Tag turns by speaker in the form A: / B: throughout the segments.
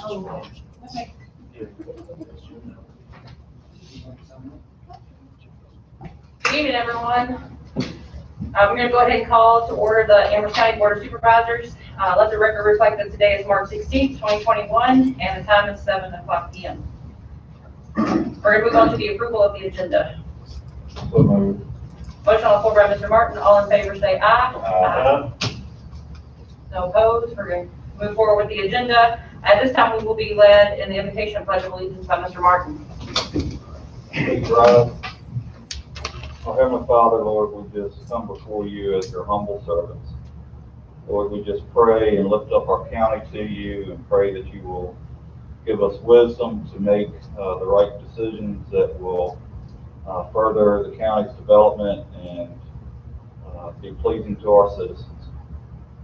A: Good evening, everyone. We're going to go ahead and call to order the Amherst County Board of Supervisors. Let the record reflect that today is March 16th, 2021, and the time is 7 o'clock p.m. We're going to move on to the approval of the agenda. Motion on the floor by Mr. Martin. All in favor say aye. Aye. No opposed. We're going to move forward with the agenda. At this time, we will be led in the invocation of Pledge of Allegiance by Mr. Martin.
B: Please rise. Our Heavenly Father, Lord, we just come before you as your humble servants. Lord, we just pray and lift up our county to you and pray that you will give us wisdom to make the right decisions that will further the county's development and be pleasing to our citizens.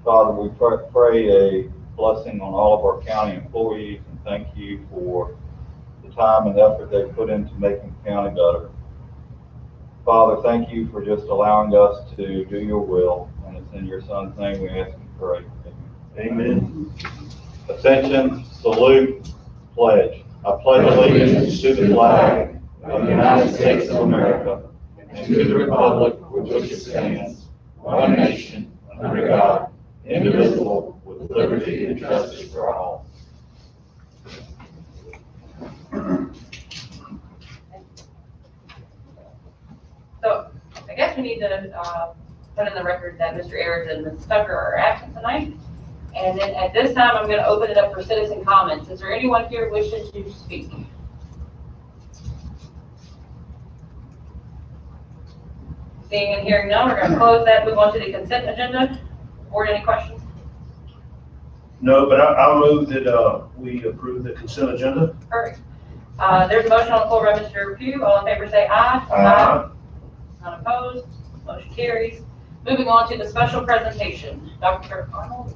B: Father, we pray a blessing on all of our county employees and thank you for the time and effort they put into making the county better. Father, thank you for just allowing us to do your will, and it's in your Son's name we ask and pray. Amen. Attention, salute, pledge. I pledge allegiance to the flag of the United States of America and to the republic for which it stands, one nation, under God, indivisible, with liberty and justice for all.
A: So I guess we need to put in the record that Mr. Ayers and Ms. Tucker are absent tonight. And then at this time, I'm going to open it up for citizen comments. Is there anyone here wishing to speak? Seeing and hearing none, we're going to close that, move on to the consent agenda. Board, any questions?
C: No, but I'll move that we approve the consent agenda.
A: Perfect. There's a motion on the floor by Mr. Pugh. All in favor say aye.
C: Aye.
A: None opposed. Motion carries. Moving on to the special presentation. Dr. Arnold.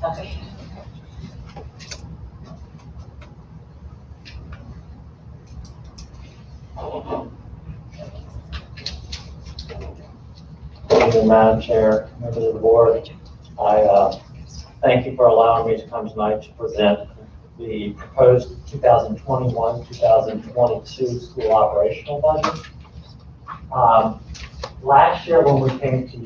A: Okay.
D: Thank you, Madam Chair, members of the board. I thank you for allowing me to come tonight to present the proposed 2021-2022 school operational budget. Last year when we came to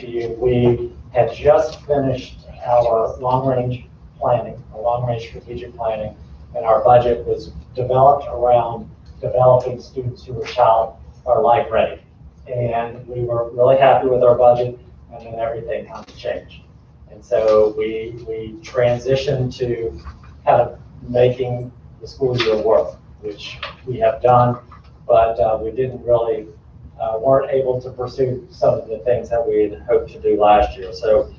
D: you, we had just finished our long-range planning, our long-range strategic planning, and our budget was developed around developing students who were child or life ready. And we were really happy with our budget, and then everything kind of changed. And so we transitioned to kind of making the school year work, which we have done, but we didn't really, weren't able to pursue some of the things that we had hoped to do last year. So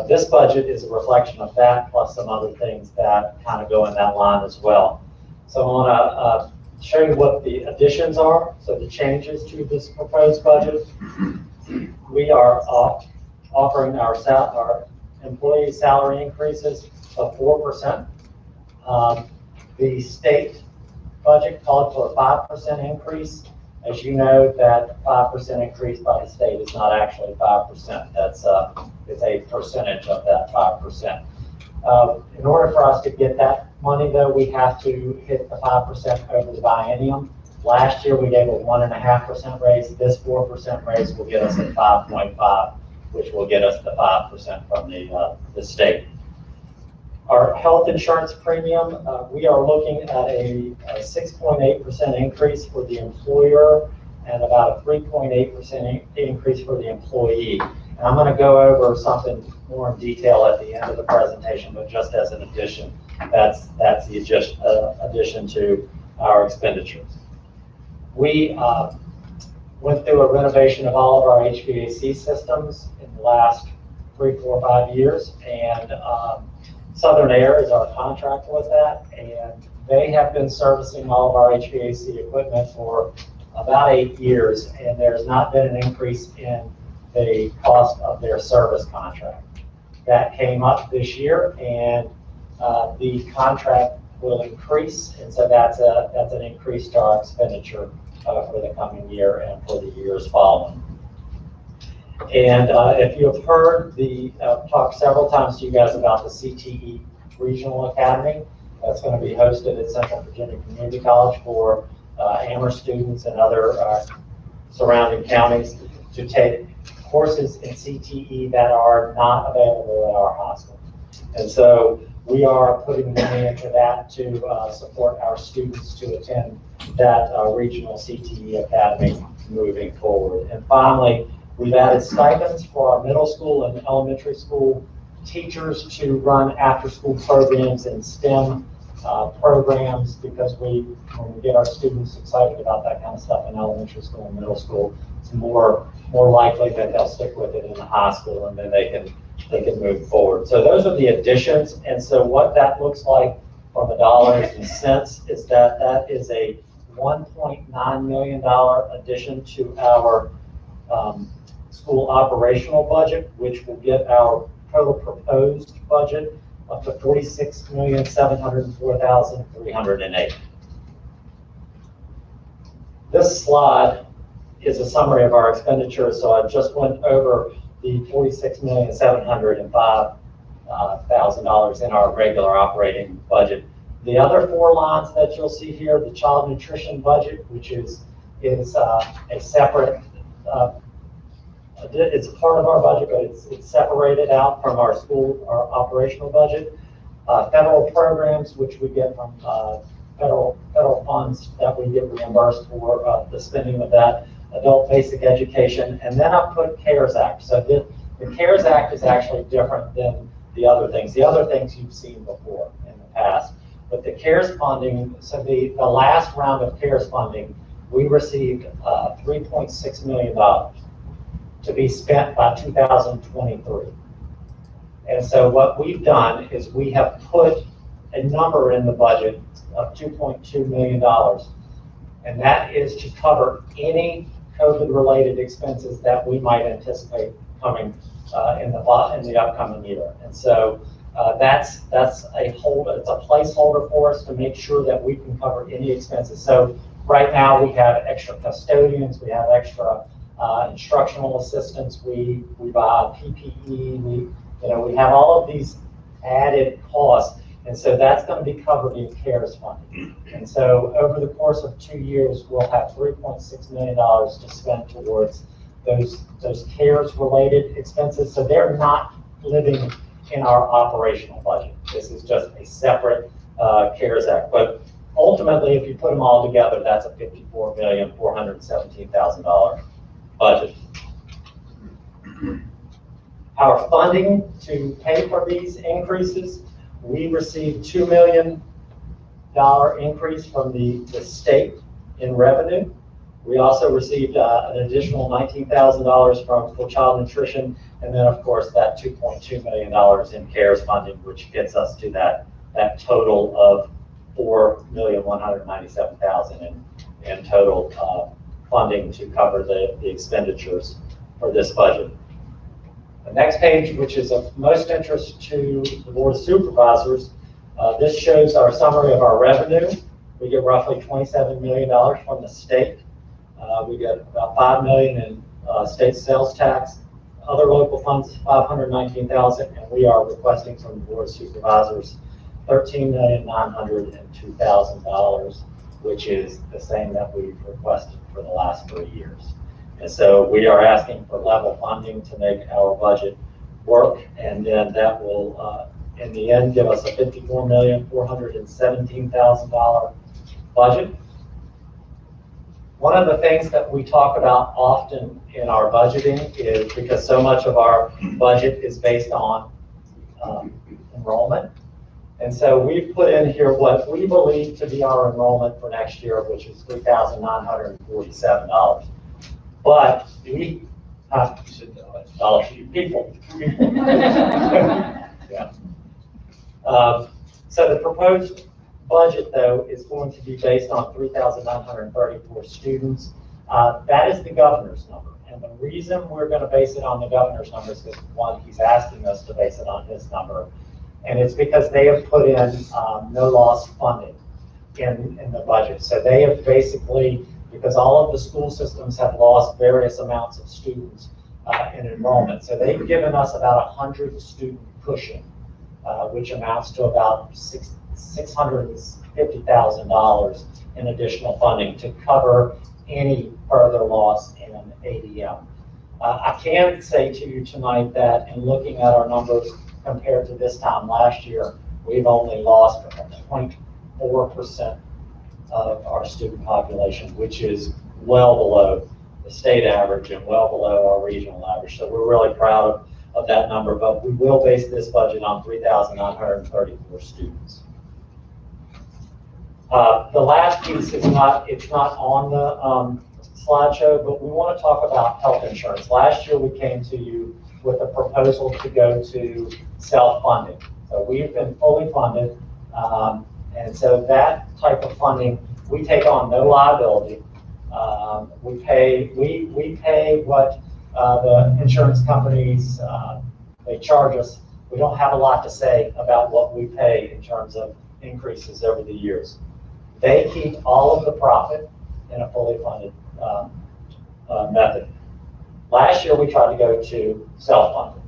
D: this budget is a reflection of that, plus some other things that kind of go in that line as well. So I want to show you what the additions are, so the changes to this proposed budget. We are offering our employee salary increases of 4%. The state budget called for a 5% increase. As you know, that 5% increase by the state is not actually 5%. That's it's a percentage of that 5%. In order for us to get that money, though, we have to hit the 5% over the biennium. Last year, we gave a 1.5% raise. This 4% raise will get us at 5.5, which will get us the 5% from the state. Our health insurance premium, we are looking at a 6.8% increase for the employer and about a 3.8% increase for the employee. And I'm going to go over something more in detail at the end of the presentation, but just as an addition, that's the addition to our expenditures. We went through a renovation of all of our HVAC systems in the last 3, 4, 5 years, and Southern Air is our contractor with that, and they have been servicing all of our HVAC equipment for about 8 years, and there's not been an increase in the cost of their service contract. That came up this year, and the contract will increase, and so that's an increase to our expenditure for the coming year and for the years following. And if you have heard talk several times to you guys about the CTE Regional Academy, that's going to be hosted at Central Virginia Community College for Amherst students and other surrounding counties to take courses in CTE that are not available at our hospital. And so we are putting money into that to support our students to attend that regional CTE academy moving forward. And finally, we've added stipends for our middle school and elementary school teachers to run after-school programs in STEM programs, because when we get our students excited about that kind of stuff in elementary school and middle school, it's more likely that they'll stick with it in the high school, and then they can move forward. So those are the additions. And so what that looks like from the dollars and cents is that is a $1.9 million addition to our school operational budget, which will get our total proposed budget up to $46,704,308. This slide is a summary of our expenditures, so I just went over the $46,705,000 in our regular operating budget. The other four lines that you'll see here, the child nutrition budget, which is a separate, it's part of our budget, but it's separated out from our operational budget. Federal programs, which we get from federal funds that we get reimbursed for the spending of that. Adult basic education, and then I put CARES Act. So the CARES Act is actually different than the other things. The other things you've seen before in the past. But the CARES funding, so the last round of CARES funding, we received $3.6 million to be spent by 2023. And so what we've done is we have put a number in the budget of $2.2 million, and that is to cover any COVID-related expenses that we might anticipate coming in the upcoming year. And so that's a placeholder for us to make sure that we can cover any expenses. So right now we have extra custodians, we have extra instructional assistants, we buy PPE, we have all of these added costs. And so that's going to be covered in CARES funding. And so over the course of 2 years, we'll have $3.6 million to spend towards those CARES-related expenses. So they're not living in our operational budget. This is just a separate CARES Act. But ultimately, if you put them all together, that's a $54,417,000 budget. Our funding to pay for these increases, we received $2 million increase from the state in revenue. We also received an additional $19,000 for child nutrition, and then of course that $2.2 million in CARES funding, which gets us to that total of $4,197,000 in total funding to cover the expenditures for this budget. The next page, which is of most interest to the Board of Supervisors, this shows our summary of our revenue. We get roughly $27 million from the state. We get about $5 million in state sales tax. Other local funds, $519,000, and we are requesting from the Board of Supervisors $13,902,000, which is the same that we've requested for the last 3 years. And so we are asking for level funding to make our budget work, and then that will, in the end, give us a $54,417,000 budget. One of the things that we talk about often in our budgeting is, because so much of our budget is based on enrollment, and so we've put in here what we believe to be our enrollment for next year, which is $3,947. But we have people. Yeah. So the proposed budget, though, is going to be based on 3,934 students. That is the governor's number. And the reason we're going to base it on the governor's number is because, one, he's asking us to base it on his number. And it's because they have put in no loss funding in the budget. So they have basically, because all of the school systems have lost various amounts of students, in enrollment. So they've given us about 100 student cushion, which amounts to about $650,000 in additional funding to cover any further loss in ADM. I can say to you tonight that in looking at our numbers compared to this time last year, we've only lost 0.4% of our student population, which is well below the state average and well below our regional average. So we're really proud of that number, but we will base this budget on 3,934 students. The last piece is it's not on the slideshow, but we want to talk about health insurance. Last year we came to you with a proposal to go to self-funding. So we've been fully funded, and so that type of funding, we take on no liability. We pay what the insurance companies, they charge us. We don't have a lot to say about what we pay in terms of increases over the years. They keep all of the profit in a fully funded method. Last year we tried to go to self-funded.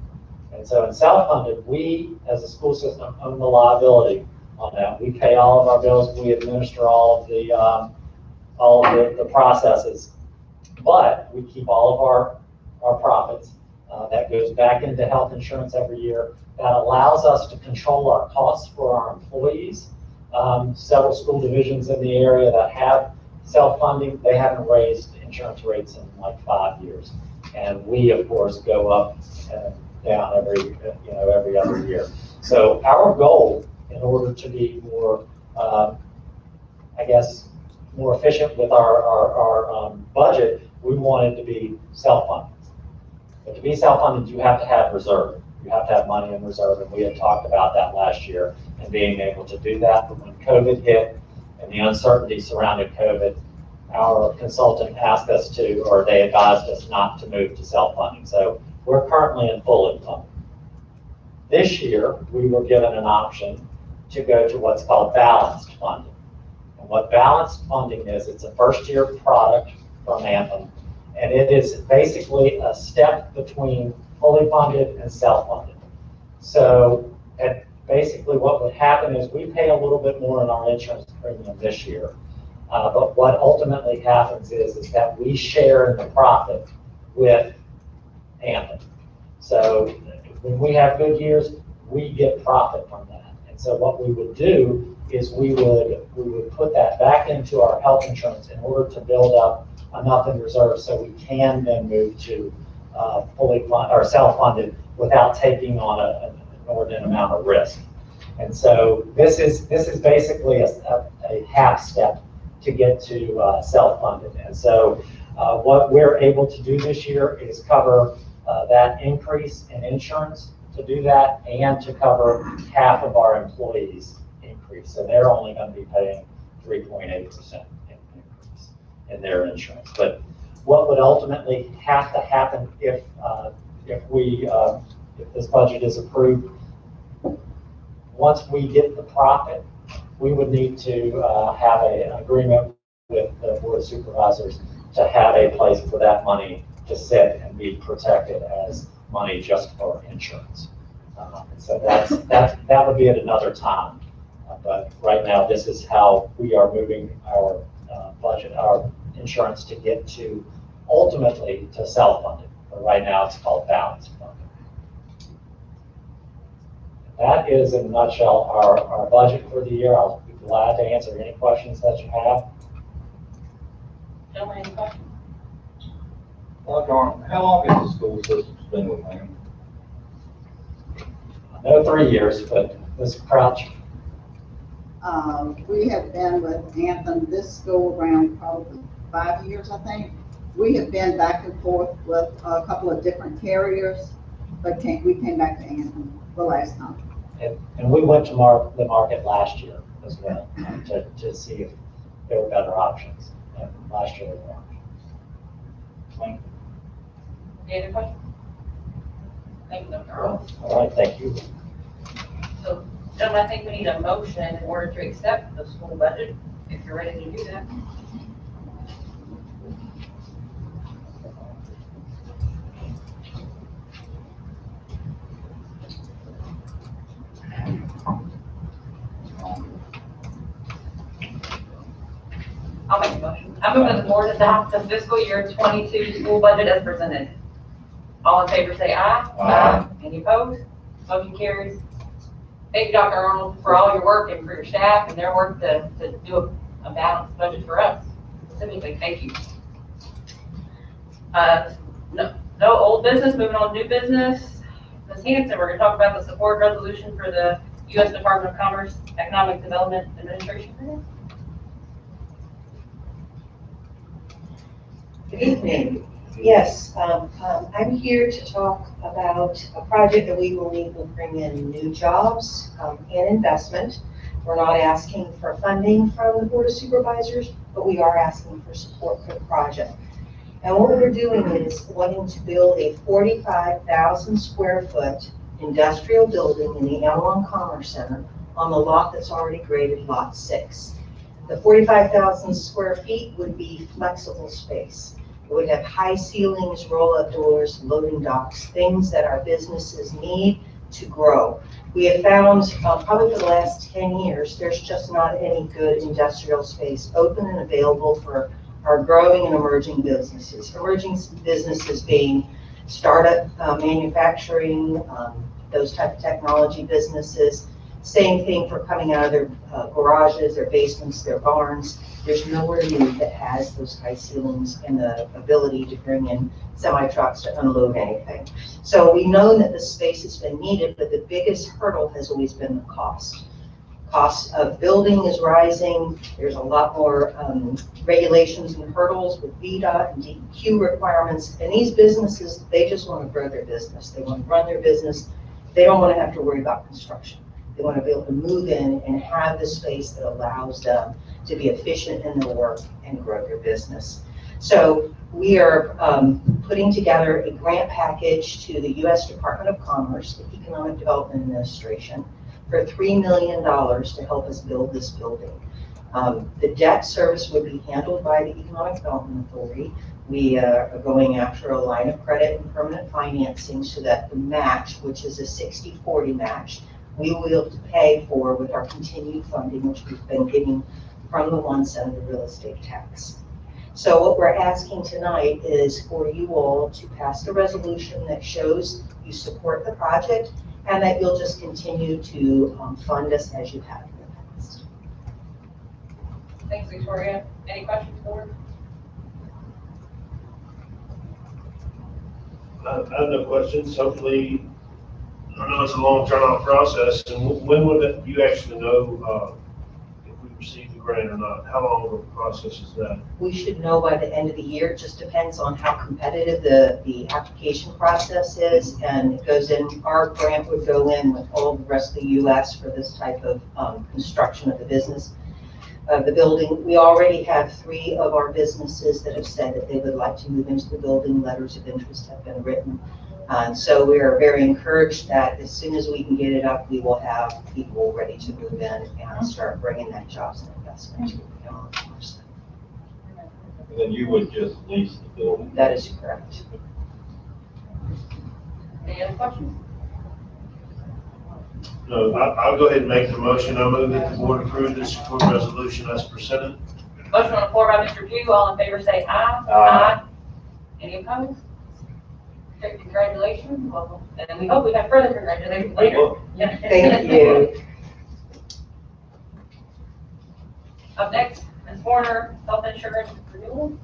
D: And so in self-funded, we as a school system own the liability on that. We pay all of our bills, we administer all of the processes, but we keep all of our profits. That goes back into health insurance every year. That allows us to control our costs for our employees. Several school divisions in the area that have self-funding, they haven't raised insurance rates in like 5 years. And we, of course, go up and down every other year. So our goal, in order to be more, more efficient with our budget, we wanted to be self-funded. But to be self-funded, you have to have reserve. You have to have money in reserve, and we had talked about that last year and being able to do that. But when COVID hit and the uncertainty surrounding COVID, our consultant asked us to, or they advised us not to move to self-funding. So we're currently in fully funded. This year, we were given an option to go to what's called balanced funding. And what balanced funding is, it's a first-year product from Anthem, and it is basically a step between fully funded and self-funded. So basically what would happen is we pay a little bit more in our insurance premium this year, but what ultimately happens is that we share in the profit with Anthem. So when we have good years, we get profit from that. And so what we would do is we would put that back into our health insurance in order to build up enough in reserve so we can then move to fully funded or self-funded without taking on an inordinate amount of risk. And so this is basically a half step to get to self-funded. And so what we're able to do this year is cover that increase in insurance to do that and to cover half of our employees' increase. So they're only going to be paying 3.8% increase in their insurance. But what would ultimately have to happen if this budget is approved, once we get the profit, we would need to have an agreement with the Board of Supervisors to have a place for that money to sit and be protected as money just for insurance. So that would be at another time. But right now, this is how we are moving our budget, our insurance to get to ultimately to self-funded. But right now, it's called balanced funding. That is, in a nutshell, our budget for the year. I'll be glad to answer any questions that you have.
A: Gentlemen, any questions?
B: Well, Darn, how long has the school system been with me?
D: I know 3 years, but Ms. Crouch.
E: We have been with Anthem this go around probably 5 years, I think. We have been back and forth with a couple of different carriers, but we came back to Anthem the last time.
D: And we went to the market last year as well to see if there were better options. And last year there weren't.
A: Any other questions? Thank you, Dr. Earl.
D: All right, thank you.
A: So, gentlemen, I think we need a motion in order to accept the school budget, if you're ready to do that. I move that the board adopt the fiscal year 22 school budget as presented. All in favor say aye.
B: Aye.
A: Any opposed? Motion carries. Thank you, Dr. Arnold, for all your work and for your staff and their work to do a balanced budget for us. Specifically, thank you. No old business, moving on to new business. Ms. Hanson, we're going to talk about the support resolution for the U.S. Department of Commerce Economic Development Administration Grant.
F: Good evening. Yes, I'm here to talk about a project that we believe will bring in new jobs and investment. We're not asking for funding from the Board of Supervisors, but we are asking for support for the project. And what we're doing is wanting to build a 45,000 square foot industrial building in the M1 Commerce Center on the lot that's already graded Lot 6. The 45,000 square feet would be flexible space. It would have high ceilings, roll-up doors, loading docks, things that our businesses need to grow. We have found probably for the last 10 years, there's just not any good industrial space open and available for our growing and emerging businesses. Emerging businesses being startup manufacturing, those type of technology businesses. Same thing for coming out of their garages, their basements, their barns. There's nowhere new that has those high ceilings and the ability to bring in semi-trucks to unload anything. So we know that the space has been needed, but the biggest hurdle has always been the cost. Cost of building is rising. There's a lot more regulations and hurdles with VDOT and DEQ requirements. And these businesses, they just want to grow their business. They want to run their business. They don't want to have to worry about construction. They want to be able to move in and have the space that allows them to be efficient in their work and grow their business. So we are putting together a grant package to the U.S. Department of Commerce, the Economic Development Administration, for $3 million to help us build this building. The debt service would be handled by the Economic Development Authority. We are going after a line of credit and permanent financing so that the match, which is a 60-40 match, we will be able to pay for with our continued funding, which we've been getting from the 1 cent of the real estate tax. So what we're asking tonight is for you all to pass the resolution that shows you support the project and that you'll just continue to fund us as you have in the past.
A: Thanks, Victoria. Any questions, board?
C: I have no questions. Hopefully, I know it's a long drawn-out process, and when would you actually know if we received the grant or not? How long of a process is that?
F: We should know by the end of the year. It just depends on how competitive the application process is, and it goes in, our grant would go in with all the rest of the U.S. for this type of construction of the business. The building, we already have 3 of our businesses that have said that they would like to move into the building. Letters of interest have been written. So we are very encouraged that as soon as we can get it up, we will have people ready to move in and start bringing that jobs and investment to the commerce.
B: And then you would just lease the building.
F: That is correct.
A: Any other questions?
C: No, I'll go ahead and make the motion. I move that the board approve this support resolution as presented.
A: Motion on the floor by Mr. Pugh. All in favor say aye.
B: Aye.
A: Any opposed? Okay, congratulations. Welcome. And we hope we have further congratulations later. Yeah.
F: Thank you.
A: Up next, Ms. Warner, health insurance renewal.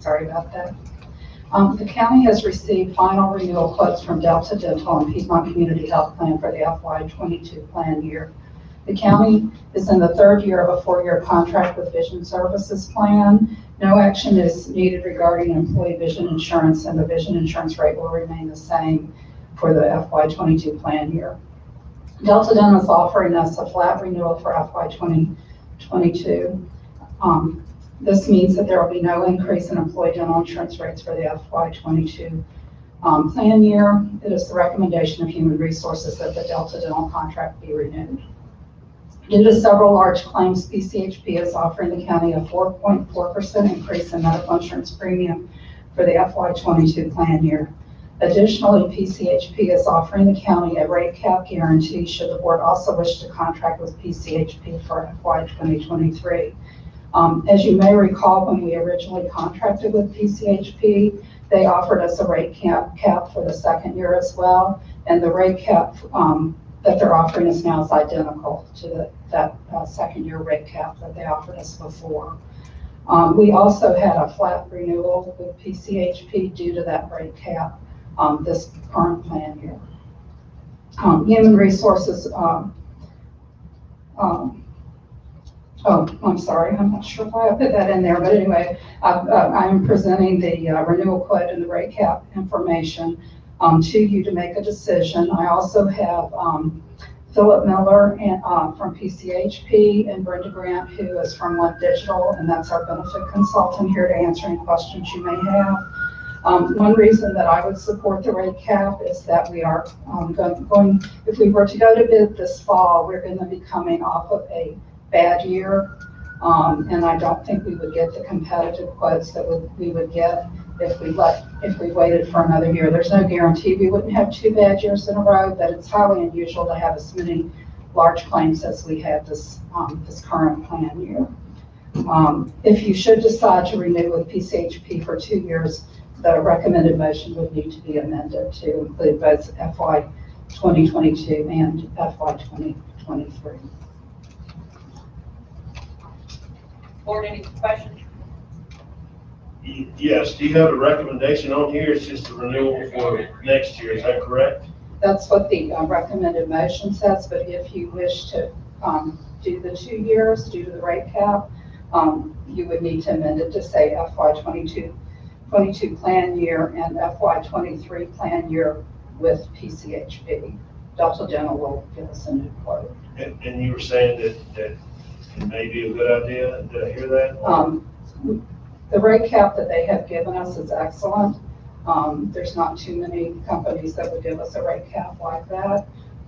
G: Sorry about that. The county has received final renewal quotes from Delta Dental and Piedmont Community Health Plan for the FY22 plan year. The county is in the 3rd year of a 4-year contract with Vision Services Plan. No action is needed regarding employee vision insurance, and the vision insurance rate will remain the same for the FY22 plan year. Delta Dental is offering us a flat renewal for FY2022. This means that there will be no increase in employee dental insurance rates for the FY22 plan year. It is the recommendation of Human Resources that the Delta Dental contract be renewed. Due to several large claims, PCHP is offering the county a 4.4% increase in medical insurance premium for the FY22 plan year. Additionally, PCHP is offering the county a rate cap guarantee should the board also wish to contract with PCHP for FY 2023. As you may recall, when we originally contracted with PCHP, they offered us a rate cap for the second year as well, and the rate cap that they're offering us now is identical to that second year rate cap that they offered us before. We also had a flat renewal with PCHP due to that rate cap this current plan year. Human resources, oh, I'm sorry, I'm not sure why I put that in there, but anyway, I'm presenting the renewal quote and the rate cap information to you to make a decision. I also have Philip Miller from PCHP and Brenda Grant, who is from One Digital, and that's our benefit consultant here to answer any questions you may have. One reason that I would support the rate cap is that we are going, if we were to go to bid this fall, we're going to be coming off of a bad year, and I don't think we would get the competitive quotes that we would get if we waited for another year. There's no guarantee we wouldn't have 2 bad years in a row, but it's highly unusual to have as many large claims as we had this current plan year. If you should decide to renew with PCHP for 2 years, the recommended motion would need to be amended to include both FY 2022 and FY 2023.
A: Board, any questions?
C: Yes, do you have a recommendation on here? It's just a renewal for next year, is that correct?
G: That's what the recommended motion says, but if you wish to do the 2 years due to the rate cap, you would need to amend it to say FY 22 plan year and FY 23 plan year with PCHP. Delta Dental will give us a new quote.
C: And you were saying that it may be a good idea, did I hear that?
G: The rate cap that they have given us is excellent. There's not too many companies that would give us a rate cap like that.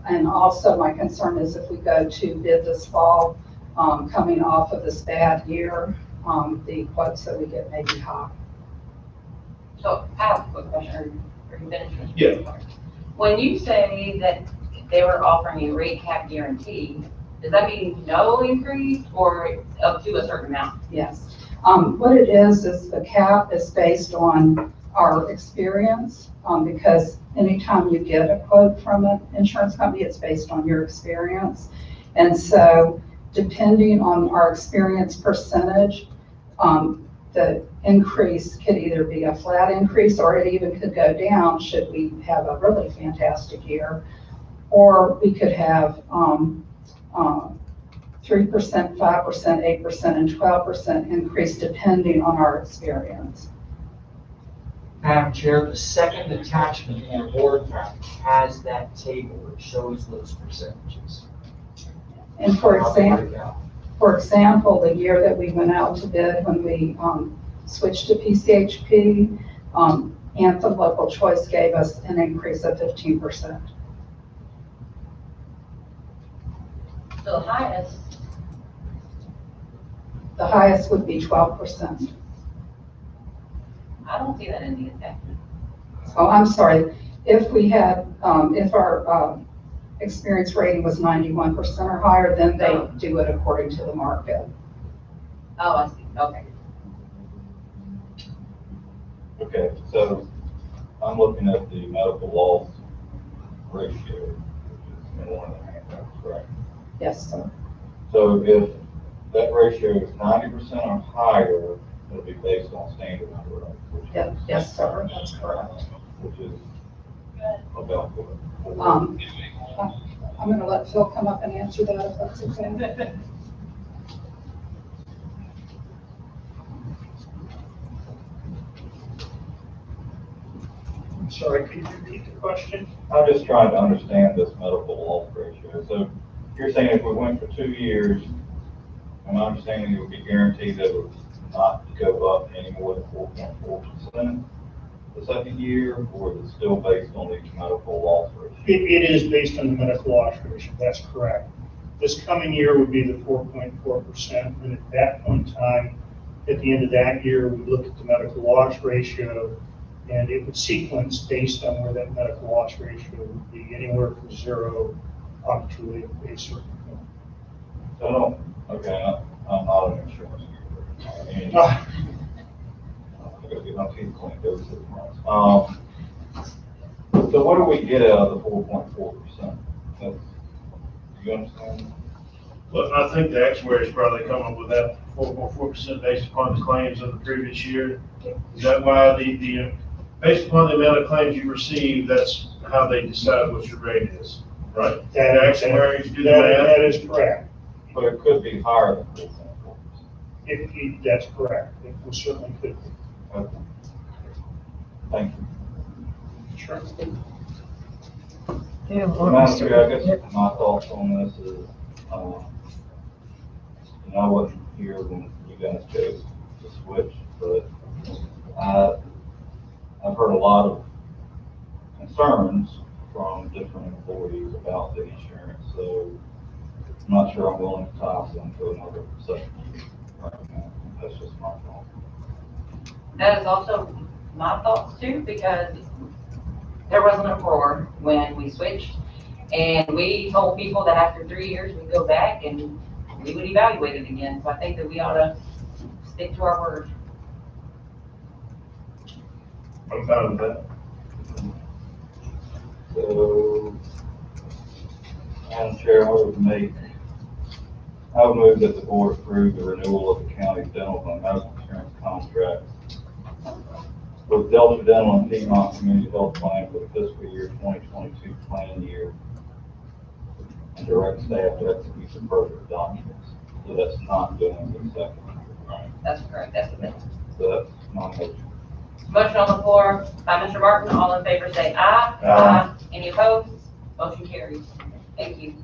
G: And also my concern is if we go to bid this fall, coming off of this bad year, the quotes that we get may be high.
A: So I have a quick question. Are you finished?
C: Yeah.
A: When you say that they were offering a rate cap guarantee, does that mean no increase or up to a certain amount?
G: Yes. What it is the cap is based on our experience, because anytime you get a quote from an insurance company, it's based on your experience. And so depending on our experience percentage, the increase could either be a flat increase or it even could go down should we have a really fantastic year, or we could have 3%, 5%, 8%, and 12% increase depending on our experience.
H: Madam Chair, the second attachment in the board package has that table that shows those percentages.
G: And for example, the year that we went out to bid when we switched to PCHP, Anthem Local Choice gave us an increase of 15%.
A: So
G: The highest would be 12%.
A: I don't see that in the attachment.
G: Oh, I'm sorry. If we had, if our experience rating was 91% or higher, then they do it according to the market.
A: Oh, I see. Okay.
B: Okay, so I'm looking at the medical loss ratio, which is in one of the handouts, right?
G: Yes, sir.
B: So if that ratio is 90% or higher, it'll be based on standard underwriting.
G: Yes, sir. That's correct.
B: Which is a benefit.
G: I'm going to let Phil come up and answer that if that's okay.
I: I'm sorry, could you repeat the question?
B: I'm just trying to understand this medical loss ratio. So you're saying if we went for 2 years, and my understanding it would be guaranteed that it would not go up any more than 4.4% the second year, or is it still based on the medical loss ratio?
I: It is based on the medical loss ratio, that's correct. This coming year would be the 4.4%, and at that point in time, at the end of that year, we look at the medical loss ratio, and it would sequence based on where that medical loss ratio would be, anywhere from 0 up to a certain point.
B: So, okay, I'm not an insurance guru.
I: Ah.
B: I'm gonna get my teeth cleaned every 6 months. So what do we get out of the 4.4%? Do you understand?
C: But I think the actuaries probably come up with that 4.4% based upon the claims of the previous year. Is that why based upon the amount of claims you receive, that's how they decide what your rate is, right? The actuaries do the math?
I: That is correct.
B: But it could be higher than 4.4%.
I: That's correct. It certainly could be.
B: Okay. Thank you.
I: Sure.
B: Madam Chair, I guess my thoughts on this is, I wasn't here when you guys chose to switch, but I've heard a lot of concerns from different employees about the insurance, so I'm not sure I'm willing to toss into another second year right now. That's just my thought.
A: That is also my thoughts too, because there was an uproar when we switched, and we told people that after 3 years, we'd go back and we would evaluate it again. So I think that we ought to stick to our word.
C: I'm fine with that.
B: So, Madam Chair, I would move that the board approve the renewal of the county's dental and medical insurance contract with Delta Dental and Piedmont Community Health Plan for the fiscal year 2022 plan year, and direct staff to execute the further documents. So that's not doing the second, right?
A: That's correct. That's the thing.
B: So that's my motion.
A: Motion on the floor by Mr. Martin. All in favor say aye.
B: Aye.
A: Any opposed? Motion carries. Thank you.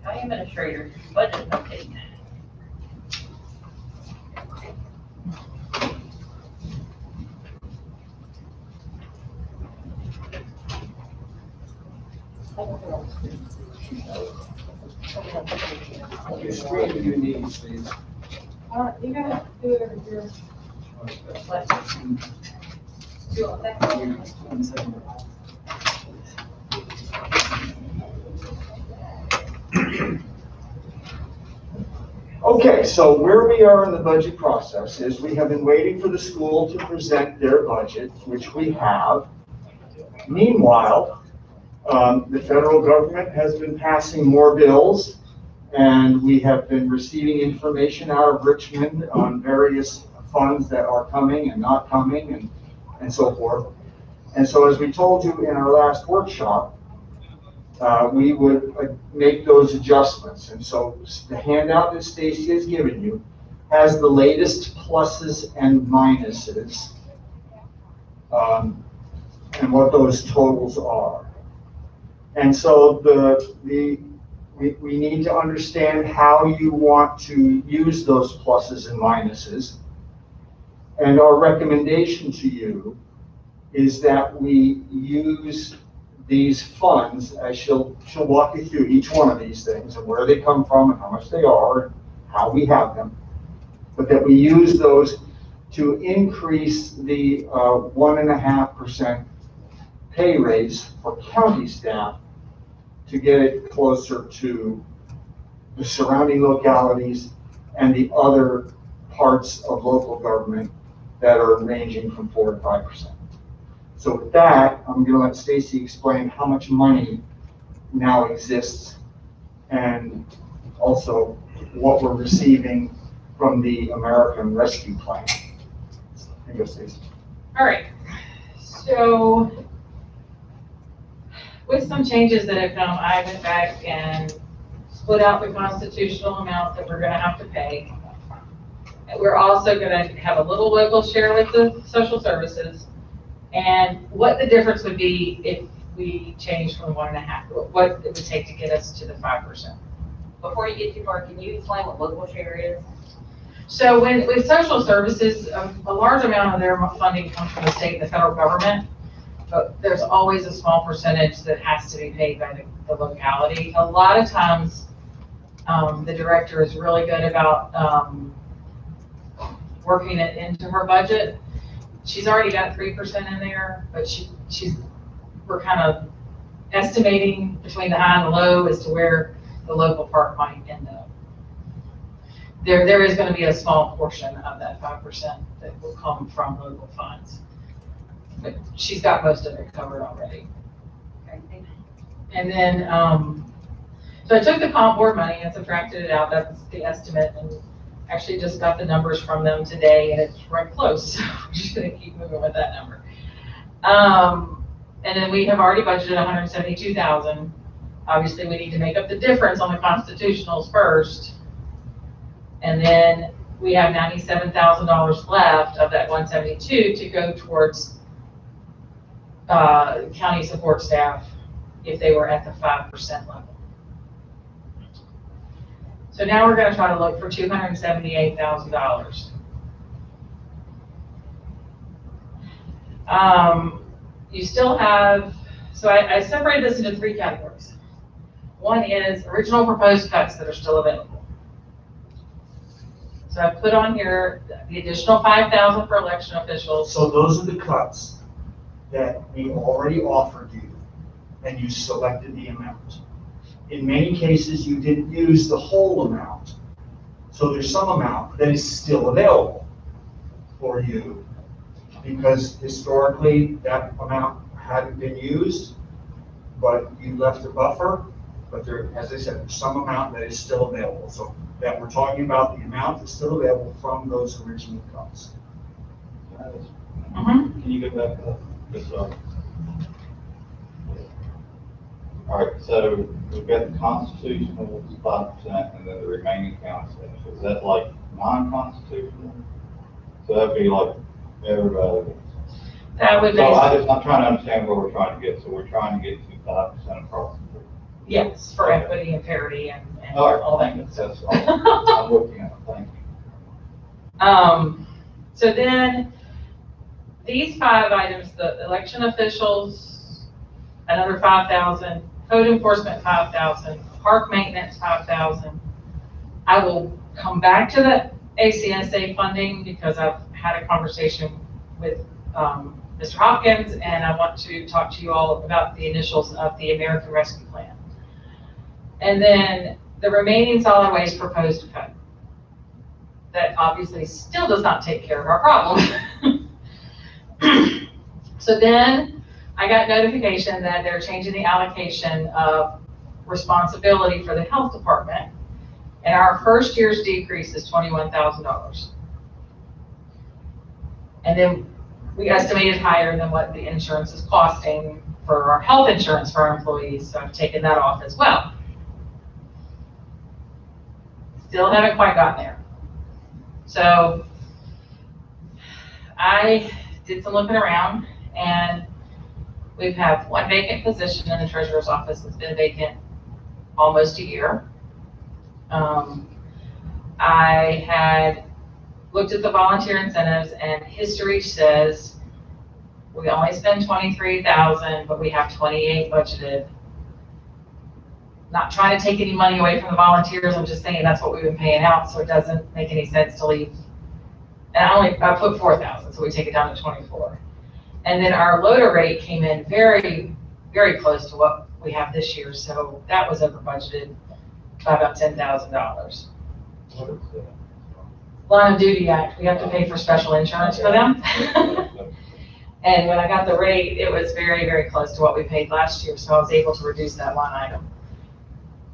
A: County Administrator, budget update.
H: Your screen do you need, please?
A: You gotta do it over here. Do it next.
J: Okay, so where we are in the budget process is we have been waiting for the school to present their budget, which we have. Meanwhile, the federal government has been passing more bills, and we have been receiving information out of Richmond on various funds that are coming and not coming and so forth. And so as we told you in our last workshop, we would make those adjustments. And so the handout that Stacy has given you has the latest pluses and minuses and what those totals are. And so we need to understand how you want to use those pluses and minuses. And our recommendation to you is that we use these funds, as she'll walk you through each one of these things and where they come from and how much they are, and how we have them, but that we use those to increase the 1.5% pay raise for county staff to get it closer to the surrounding localities and the other parts of local government that are ranging from 4 to 5%. So with that, I'm going to let Stacy explain how much money now exists and also what we're receiving from the American Rescue Plan. Here you go, Stacy.
K: All right. So with some changes that have come, I went back and split out the constitutional amount that we're going to have to pay. We're also going to have a little local share with the social services, and what the difference would be if we changed from 1.5, what it would take to get us to the 5%.
A: Before you get too far, can you explain what local share is?
K: So with social services, a large amount of their funding comes from the state and the federal government. but there's always a small percentage that has to be paid by the locality. A lot of times, the director is really good about working it into her budget. She's already got 3% in there, but we're kind of estimating between the high and the low as to where the local park might end up. There is going to be a small portion of that 5% that will come from local funds, but she's got most of it covered already. And then, so I took the comp board money and subtracted it out. That's the estimate, and actually just got the numbers from them today, and it's right close. So I'm just going to keep moving with that number. And then we have already budgeted $172,000. Obviously, we need to make up the difference on the constitutionals first. And then we have $97,000 left of that 172 to go towards county support staff if they were at the 5% level. So now we're going to try to look for $278,000. You still have, so I separated this into 3 categories. One is original proposed cuts that are still available. So I put on here the additional $5,000 for election officials.
J: So those are the cuts that we already offered you, and you selected the amount. In many cases, you didn't use the whole amount. So there's some amount that is still available for you, because historically that amount hadn't been used, but you left a buffer. But there, as I said, there's some amount that is still available. So that we're talking about the amount that's still available from those original cuts.
B: Can you go back to this? All right, so we've got the constitutional 5%, and then the remaining county stuff. Is that like non-constitutional? So that'd be like everybody.
K: That would be.
B: So I'm trying to understand where we're trying to get. So we're trying to get to 5% across the board.
K: Yes, for equity and parity and
B: All right,
K: all that.
B: that's all I'm looking at. Thank you.
K: So then these 5 items, the election officials, another 5,000, code enforcement 5,000, park maintenance 5,000. I will come back to the ACSA funding because I've had a conversation with Mr. Hopkins, and I want to talk to you all about the initials of the American Rescue Plan. And then the remaining solid waste proposed cut. That obviously still does not take care of our problem. So then I got notification that they're changing the allocation of responsibility for the health department. And our first year's decrease is $21,000. And then we estimated higher than what the insurance is costing for our health insurance for our employees. So I've taken that off as well. Still haven't quite gotten there. So I did some looking around, and we have 1 vacant position in the treasurer's office that's been vacant almost a year. I had looked at the volunteer incentives, and history says we only spend $23,000, but we have 28 budgeted. Not trying to take any money away from the volunteers, I'm just saying that's what we've been paying out, so it doesn't make any sense to leave. And I put 4,000, so we take it down to 24. And then our loader rate came in very, very close to what we have this year, so that was over budgeted by about $10,000. Line of Duty Act, we have to pay for special insurance for them. And when I got the rate, it was very, very close to what we paid last year, so I was able to reduce that line item.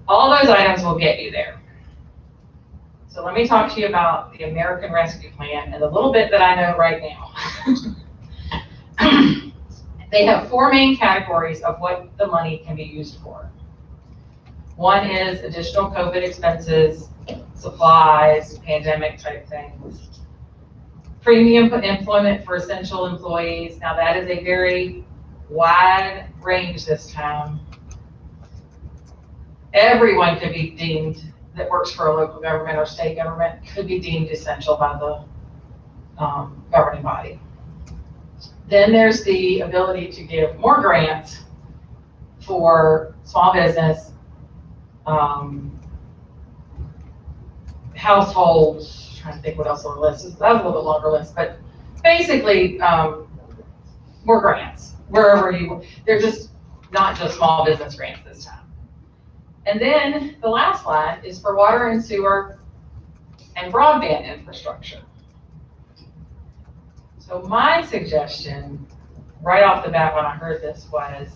K: All those items will get you there. So let me talk to you about the American Rescue Plan and the little bit that I know right now. They have 4 main categories of what the money can be used for. One is additional COVID expenses, supplies, pandemic type things. Premium employment for essential employees. Now that is a very wide range this time. Everyone could be deemed that works for a local government or state government could be deemed essential by the governing body. Then there's the ability to give more grants for small business, households, trying to think what else on the list is, that was a little bit longer list, but basically, more grants, wherever they're just not just small business grants this time. And then the last line is for water and sewer and broadband infrastructure. So my suggestion, right off the bat when I heard this, was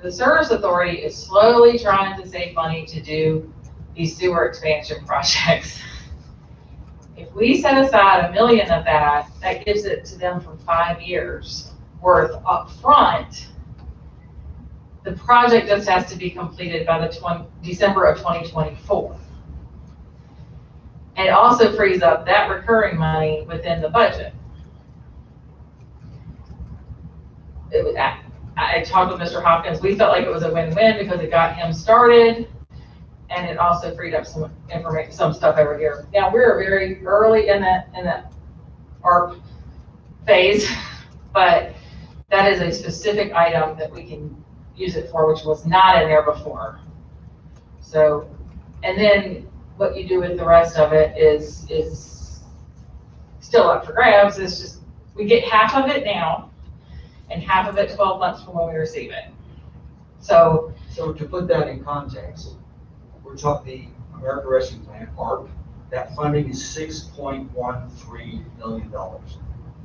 K: the Service Authority is slowly trying to save money to do these sewer expansion projects. If we set aside $1 million of that, that gives it to them for 5 years worth up front. The project just has to be completed by December of 2024. And it also frees up that recurring money within the budget. I talked with Mr. Hopkins. We felt like it was a win-win because it got him started, and it also freed up some information, some stuff over here. Now we're very early in that ARP phase, but that is a specific item that we can use it for, which was not in there before. So, and then what you do with the rest of it is still up for grabs. It's just we get half of it now, and half of it 12 months from when we receive it. So
H: to put that in context, we're talking the American Rescue Plan, ARP, that funding is $6.13 million.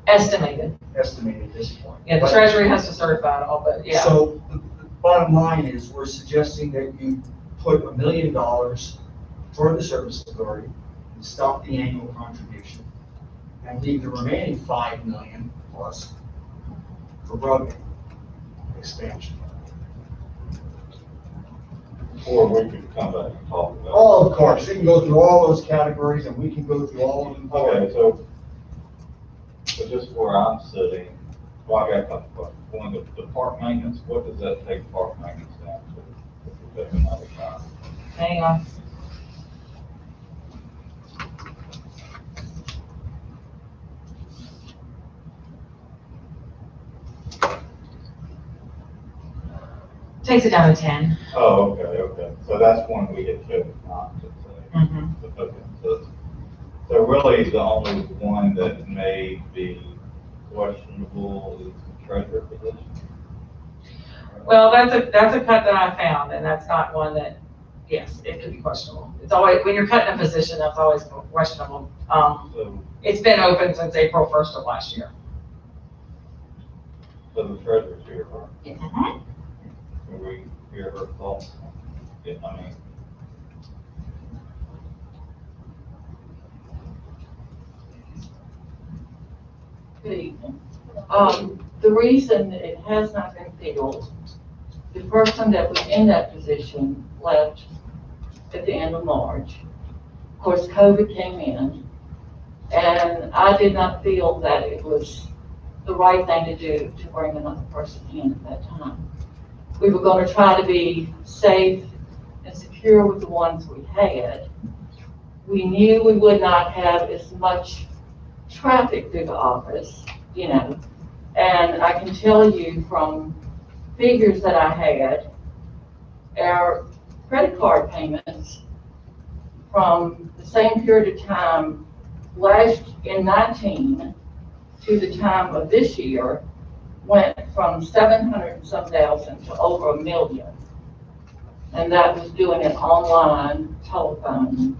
K: estimated.
H: Estimated at this point.
K: Yeah, the Treasury has to certify it all, but yeah.
H: So the bottom line is we're suggesting that you put $1 million for the Service Authority and stop the annual contribution and leave the remaining $5 million plus for broadband expansion.
B: Or we could come back and talk about.
J: Oh, of course, we can go through all those categories and we can go through all of them.
B: Okay, so just where I'm sitting, well, I got a couple questions. One, the park maintenance, what does that take park maintenance down to? If we take another time?
K: Hang on. Takes it down to 10.
B: Oh, okay. So that's when we get to not to say.
K: Mhm.
B: Okay, so really the only one that may be questionable is the treasurer position.
K: Well, that's a cut that I found, and that's not one that, yes, it could be questionable. It's always, when you're cutting a position, that's always questionable.
B: So,
K: It's been open since April 1st of last year.
B: so the treasurer's here, right?
K: Mhm.
B: Can we hear her thoughts? Yeah, I mean,
L: Good evening. The reason it has not been filled, the person that was in that position left at the end of March. Of course, COVID came in, and I did not feel that it was the right thing to do to bring another person in at that time. We were going to try to be safe and secure with the ones we had. We knew we would not have as much traffic through the office, you know, and I can tell you from figures that I had, our credit card payments from the same period of time last in 19 to the time of this year went from 700 and some thousand to over $1 million. And that was doing it online, telephone,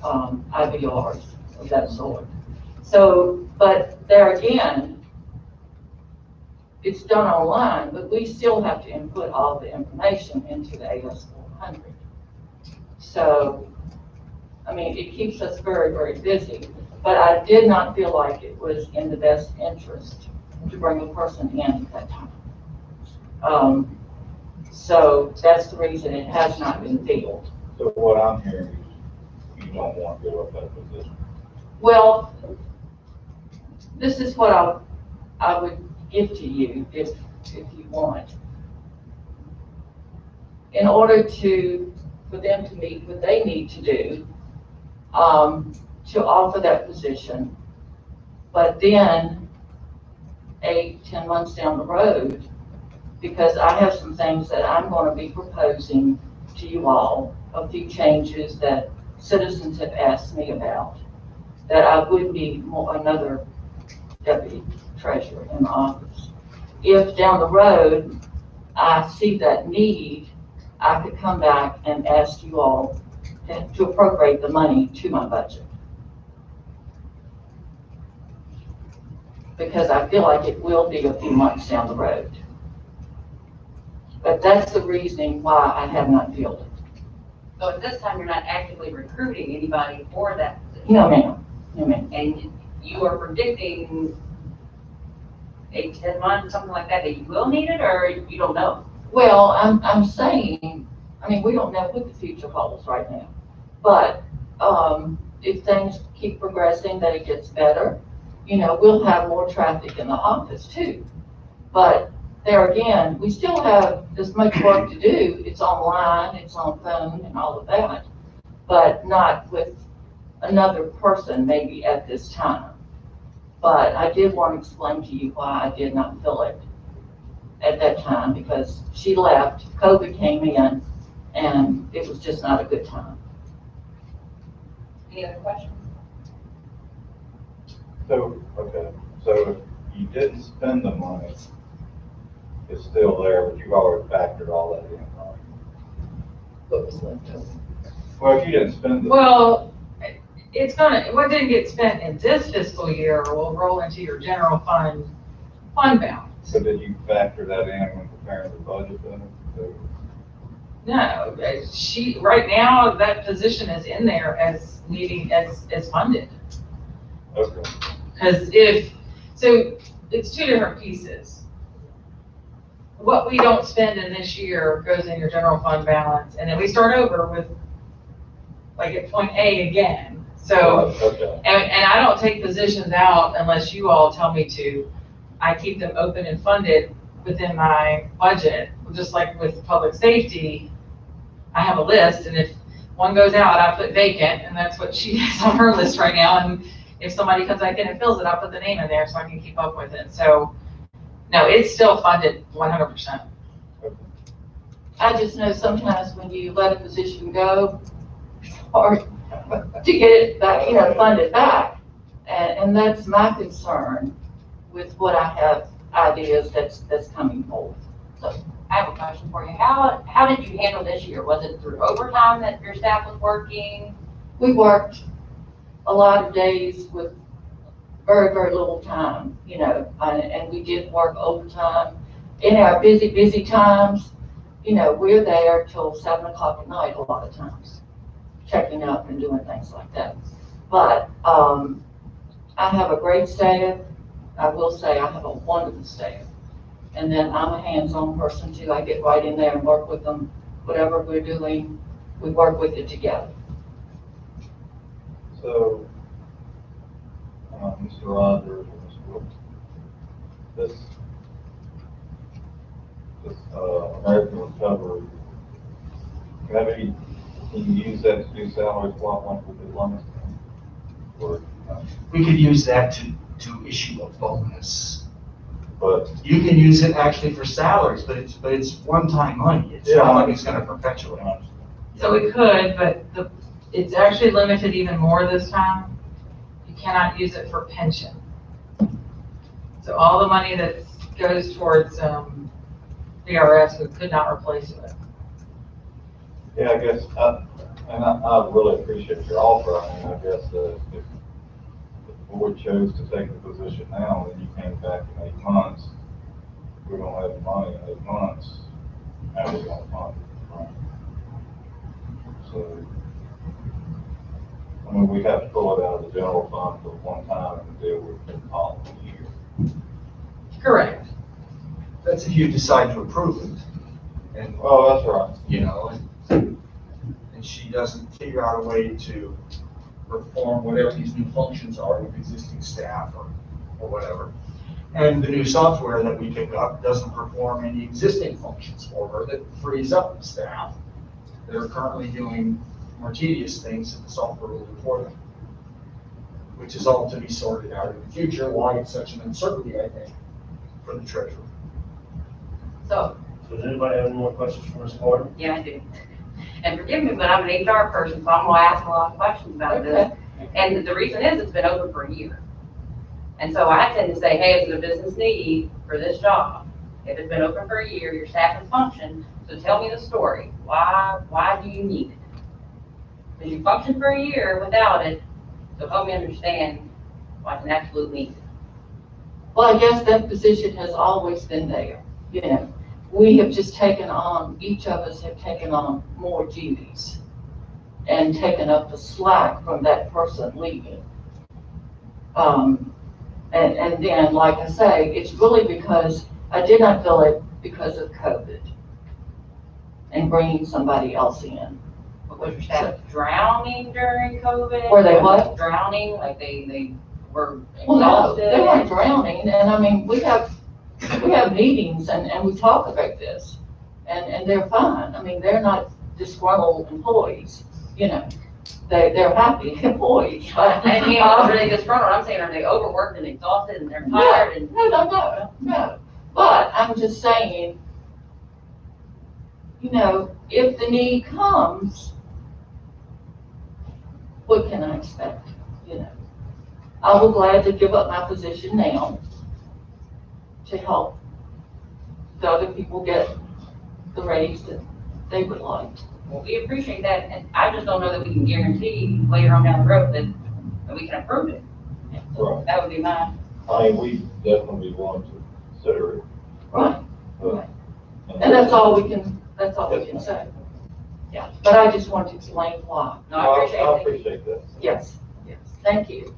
L: IVRs of that sort. So, but there again, it's done online, but we still have to input all the information into the AS400. So, I mean, it keeps us very, very busy, but I did not feel like it was in the best interest to bring a person in at that time. So that's the reason it has not been filled.
B: so what I'm hearing is you don't want to give up that position.
L: Well, this is what I would give to you if you want. In order for them to meet what they need to do, to offer that position, but then 8, 10 months down the road, because I have some things that I'm going to be proposing to you all, a few changes that citizens have asked me about, that I would need another deputy treasurer in the office. If down the road I see that need, I could come back and ask you all to appropriate the money to my budget. Because I feel like it will be a few months down the road. But that's the reasoning why I have not filled it.
A: So at this time, you're not actively recruiting anybody for that position?
L: No, ma'am. No, ma'am.
A: And you are predicting 8, 10 months, something like that you will need it, or you don't know?
L: Well, I'm saying, I mean, we don't know what the future holds right now. But if things keep progressing, that it gets better, you know, we'll have more traffic in the office too. But there again, we still have as much work to do. It's online, it's on phone and all of that, but not with another person maybe at this time. But I did want to explain to you why I did not fill it at that time, because she left, COVID came in, and it was just not a good time.
A: Any other questions?
B: So, okay, so if you didn't spend the money, it's still there, but you've already factored all that in, right?
L: What was left over?
B: Well, if you didn't spend the.
K: Well, it's gonna, what didn't get spent in this fiscal year will roll into your general fund balance.
B: So did you factor that in when preparing the budget then? So-
K: No, right now, that position is in there as needing, as funded.
B: Okay,
K: Because so it's two different pieces. What we don't spend in this year goes in your general fund balance, and then we start over with, like at point A again. So,
B: okay,
K: and I don't take positions out unless you all tell me to. I keep them open and funded within my budget, just like with public safety. I have a list, and if one goes out, I put vacant, and that's what she has on her list right now. And if somebody comes back in and fills it, I'll put the name in there so I can keep up with it. So, no, it's still funded 100%.
L: I just know sometimes when you let a position go, or to get it back, you know, fund it back. And that's my concern with what I have ideas that's coming forward.
A: So I have a question for you. How did you handle this year? Was it through overtime that your staff was working?
L: We worked a lot of days with very, very little time, you know, and we did work overtime. In our busy times, you know, we're there till 7 o'clock at night a lot of times, checking up and doing things like that. But I have a great staff. I will say I have a wonderful staff. And then I'm a hands-on person too. I get right in there and work with them. Whatever we're doing, we work with it together.
B: so, Mr. Rogers, or Ms. Wilson, this American Recovery, can you use that to do salary swap like we did last time? Or,
H: We could use that to issue a bonus.
B: but,
H: You can use it actually for salaries, but it's one-time money. It's not like it's gonna perpetuate.
K: So we could, but it's actually limited even more this time. You cannot use it for pension. So all the money that goes towards VRS, we could not replace it.
B: yeah, I guess, I really appreciate your offer. I mean, I guess, if the board chose to take the position now, and then you came back in 8 months, we don't have the money in 8 months, how are we gonna fund it, right? So, I mean, we have to pull it out of the general fund for one time and deal with it all year.
K: Correct.
H: That's if you decide to approve it. And,
B: Oh, that's right.
H: you know, and she doesn't figure out a way to perform whatever these new functions are with existing staff or whatever. And the new software that we pick up doesn't perform any existing functions for her that frees up the staff that are currently doing more tedious things that the software will do for them. Which is all to be sorted out in the future, why it's such an uncertainty, I think. for the treasurer.
A: So,
C: Does anybody have any more questions for Ms. Gordon?
A: yeah, I do. And forgive me, but I'm an HR person, so I'm gonna ask a lot of questions about this. And the reason is, it's been open for a year. And so I tend to say, hey, is it a business need for this job? If it's been open for a year, your staff has functioned, so tell me the story. Why do you need it? Because you functioned for a year without it, so help me understand why it's an absolute need.
L: Well, I guess that position has always been there, you know. We have just taken on, each of us have taken on more duties and taken up the slack from that person leaving. And then, like I say, it's really because I did not feel it because of COVID and bringing somebody else in.
A: Was your staff drowning during COVID?
L: Were they what?
A: Drowning, like they were
L: Well, no,
A: exhausted?
L: they weren't drowning, and I mean, we have meetings and we talk about this, and they're fine. I mean, they're not disgruntled employees, you know, they're happy employees. But
A: I mean, are they disgruntled? I'm saying, are they overworked and exhausted and they're tired and?
L: No. But I'm just saying, you know, if the need comes, what can I expect, you know? I will gladly give up my position now to help the other people get the raise that they would like.
A: Well, we appreciate that, and I just don't know that we can guarantee later on down the road that we can approve it.
B: Right.
A: That would be my,
B: I mean, we definitely want to consider it.
L: Right.
B: but-
L: And that's all we can say. Yeah, but I just want to explain why.
A: no, I appreciate
B: I
A: it.
B: appreciate that.
L: Yes, thank you.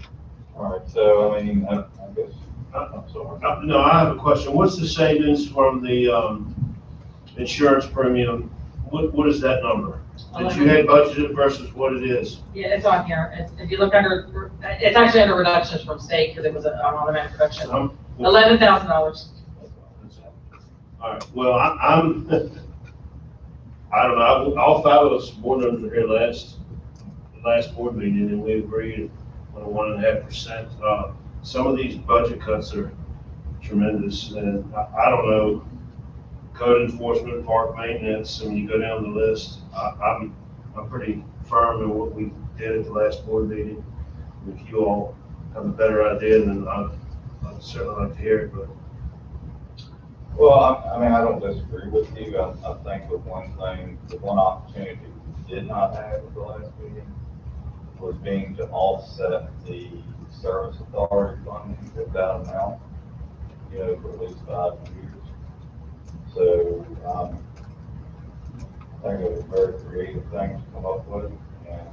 B: All right, so, I mean, I guess, I'm sorry.
C: No, I have a question. What's the savings from the, insurance premium? What is that number that you had budgeted versus what it is?
K: Yeah, it's on here. If you look under, it's actually under reductions from state because it was an automatic reduction. $11,000.
C: All right, well, I'm, I don't know, all five of us board members were here last board meeting, and we agreed on a 1.5%. Some of these budget cuts are tremendous, and I don't know, code enforcement, park maintenance, and you go down the list, I'm pretty firm in what we did at the last board meeting. If you all have a better idea, then I'd certainly like to hear it, but.
B: Well, I mean, I don't disagree with you. I think the one opportunity we did not have at the last meeting was being to offset the service authority funding with that amount, you know, for at least 5 years. So, I think it was a very creative thing to come up with, and,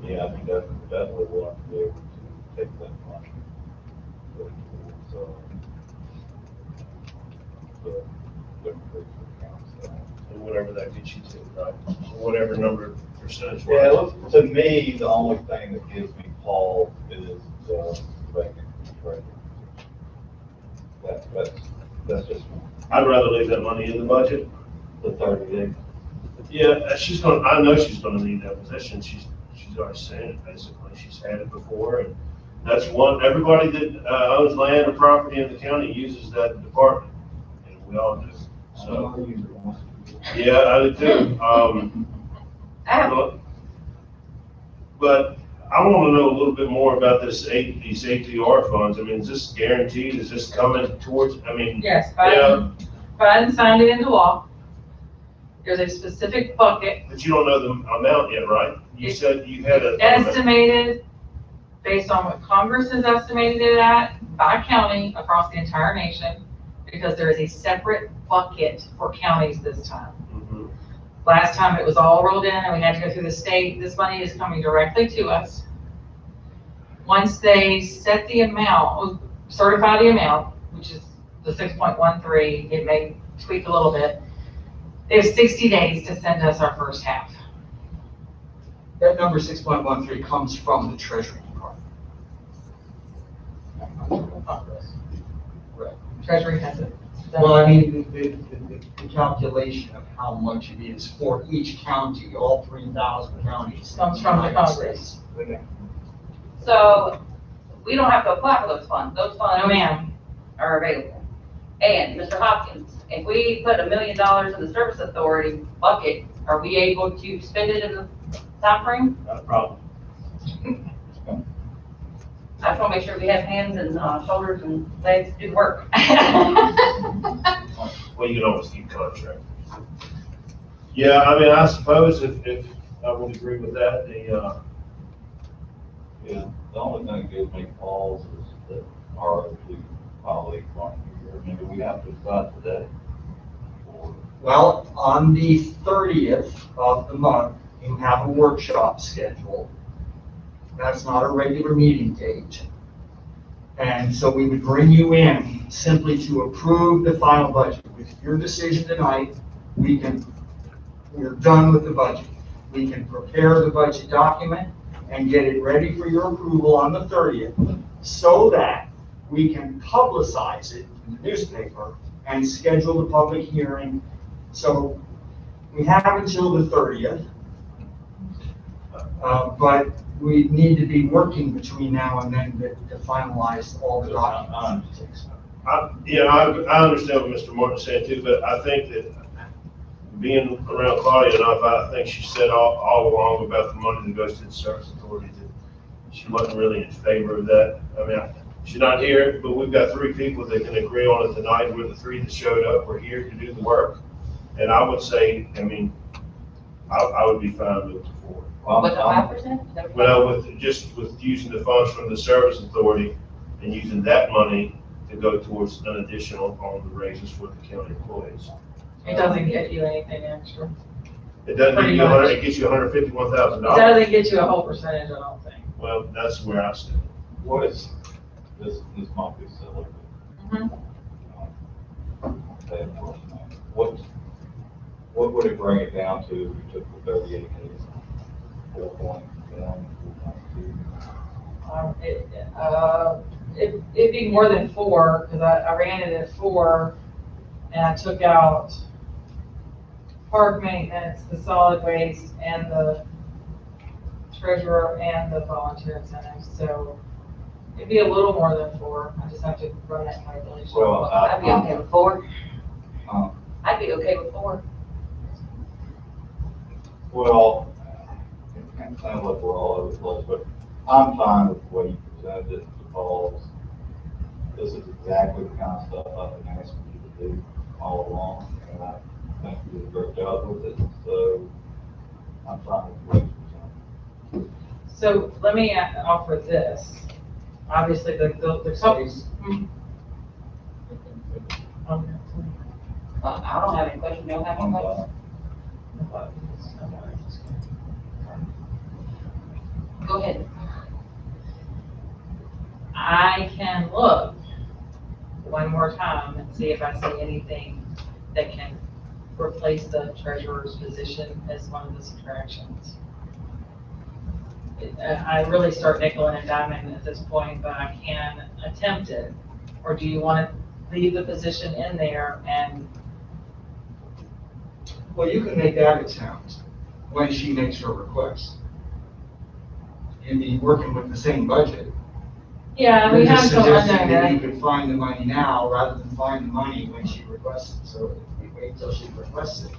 B: yeah, I think definitely want to be able to take that money. So, the accounts,
C: And whatever that gets you to, right? Whatever number percentage.
B: yeah, look, to me, the only thing that gives me pause is the vacant treasurer. That's just
C: I'd rather leave that money in the budget.
B: the 30 days.
C: Yeah, I know she's gonna need that position. She's already saying it, basically. She's had it before, and that's everybody that owns land or property in the county uses that department, and we all do. So, yeah, I do too. But I want to know a little bit more about these APR funds. I mean, is this guaranteed? Is this coming towards, I mean?
K: Yes,
C: Yeah,
K: Biden signed it into law. There's a specific bucket
C: but you don't know the amount yet, right? You said you had a.
K: estimated based on what Congress has estimated it at by county across the entire nation, because there is a separate bucket for counties this time.
C: Mhm.
K: Last time it was all rolled in and we had to go through the state. This money is coming directly to us. Once they set the amount, certify the amount, which is the 6.13, it may tweak a little bit. They have 60 days to send us our first half.
H: That number 6.13 comes from the Treasury Department.
K: Treasury has it.
H: Well, I mean, the calculation of how much it is for each county, all 3,000 counties.
K: Comes from the Congress.
A: So we don't have to apply for those funds. Those
K: No,
A: funds
K: ma'am.
A: are available. And Mr. Hopkins, if we put $1 million in the service authority bucket, are we able to spend it in the timeframe?
C: Not a problem.
A: I just want to make sure we have hands and shoulders and legs to do the work.
C: Well, you can always keep contract. Yeah, I mean, I suppose if I would agree with that,
B: Yeah, the only thing that gives me pause is that our other two colleagues aren't here. I mean, do we have to decide today? Or
J: Well, on the 30th of the month, you have a workshop scheduled. That's not a regular meeting date. And so we would bring you in simply to approve the final budget. With your decision tonight, we're done with the budget. We can prepare the budget document and get it ready for your approval on the 30th so that we can publicize it in the newspaper and schedule the public hearing. So we have until the 30th, but we need to be working between now and then to finalize all the documents.
C: I understand what Mr. Martin's saying too, but I think that being around Claudia enough, I think she said all along about the money that goes to the service authority, that she wasn't really in favor of that. I mean, she's not here, but we've got three people that can agree on it tonight. We're the three that showed up. We're here to do the work. And I would say, I mean, I would be fine with the 4.
A: With the 5%?
C: Well, with using the funds from the service authority and using that money to go towards an additional on the raises for the county employees.
K: It doesn't get you anything extra.
C: It doesn't give
K: Pretty
C: you
K: much.
C: it gets you
K: It
C: $151,000.
K: doesn't get you a whole percentage, I don't think.
C: Well, that's where I stand.
B: what is, this might be silly,
K: Mhm.
B: but, what would it bring it down to if we took the 38 days? 4.1, 4.2?
K: It'd be more than 4, because I ran it at 4, and I took out park maintenance, the solid waste, and the treasurer, and the volunteer incentives, so it'd be a little more than 4, I just have to run that calculation.
B: Well,
A: I'd be okay with 4.
B: Uh,
A: I'd be okay with 4.
B: Well, it sounds like we're all over the place, but I'm fine with the way you presented it because this is exactly the kind of stuff I've been asking you to do all along, and I think you did a great job with it, so I'm fine with the way you presented
K: So let me offer this, obviously, the couple.
A: I don't have any questions. You don't have
B: it.
A: any
B: I'm
A: questions? Go ahead.
K: I can look one more time and see if I see anything that can replace the treasurer's position as one of the subtractions. I really start nickel and diming at this point, but I can attempt it. Or do you want to leave the position in there and?
J: Well, you can make that attempt when she makes her request. You'd be working with the same budget.
K: Yeah, we
J: You're
K: have
J: just
K: some
J: suggesting that you
K: unknown.
J: could find the money now rather than find the money when she requests it. So if we wait till she requests it,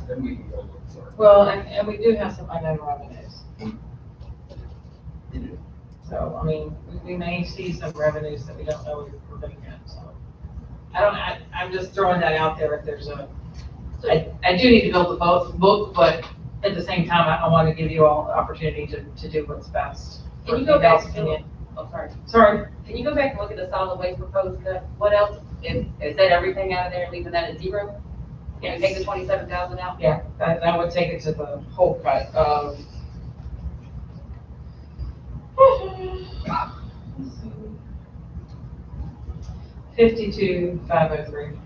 J: then we can go look for it.
K: Well, and we do have some unknown revenues.
J: You do.
K: So, I mean, we may see some revenues that we don't know we're gonna get, so. I'm just throwing that out there if there's I do need to build the book, but at the same time, I want to give you all the opportunity to do what's best.
A: Can you go back
K: for
A: to,
K: you.
A: oh, sorry.
K: Sorry,
A: Can you go back and look at the solid waste proposed cut? What else? Is that everything out of there, leaving that at 0? Can you take the 27,000 out?
K: yeah, that would take it to the whole cut of. $52,503.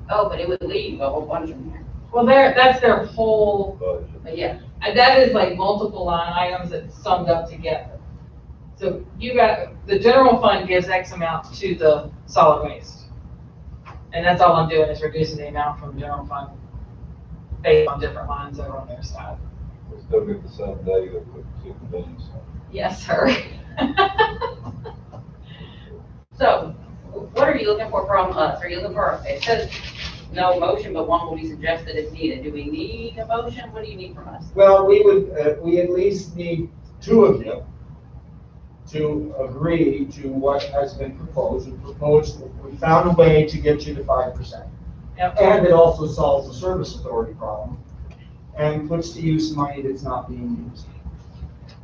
A: Oh, but it would leave a whole bunch in there.
K: Well, that's their whole,
B: budget.
A: But yeah,
K: and that is like multiple line items that summed up together. So the general fund gives X amount to the solid waste. And that's all I'm doing is reducing the amount from general fund based on different lines over on their side.
B: We still get the 7 days of the 2 convenience.
A: yes, sir. So, what are you looking for from us? Are you looking for, it says no motion, but one will be suggested if needed. Do we need a motion? What do you need from us?
J: Well, we at least need two of you to agree to what has been proposed. We found a way to get you to 5%.
K: Yep.
J: And it also solves the service authority problem and puts to use money that's not being used.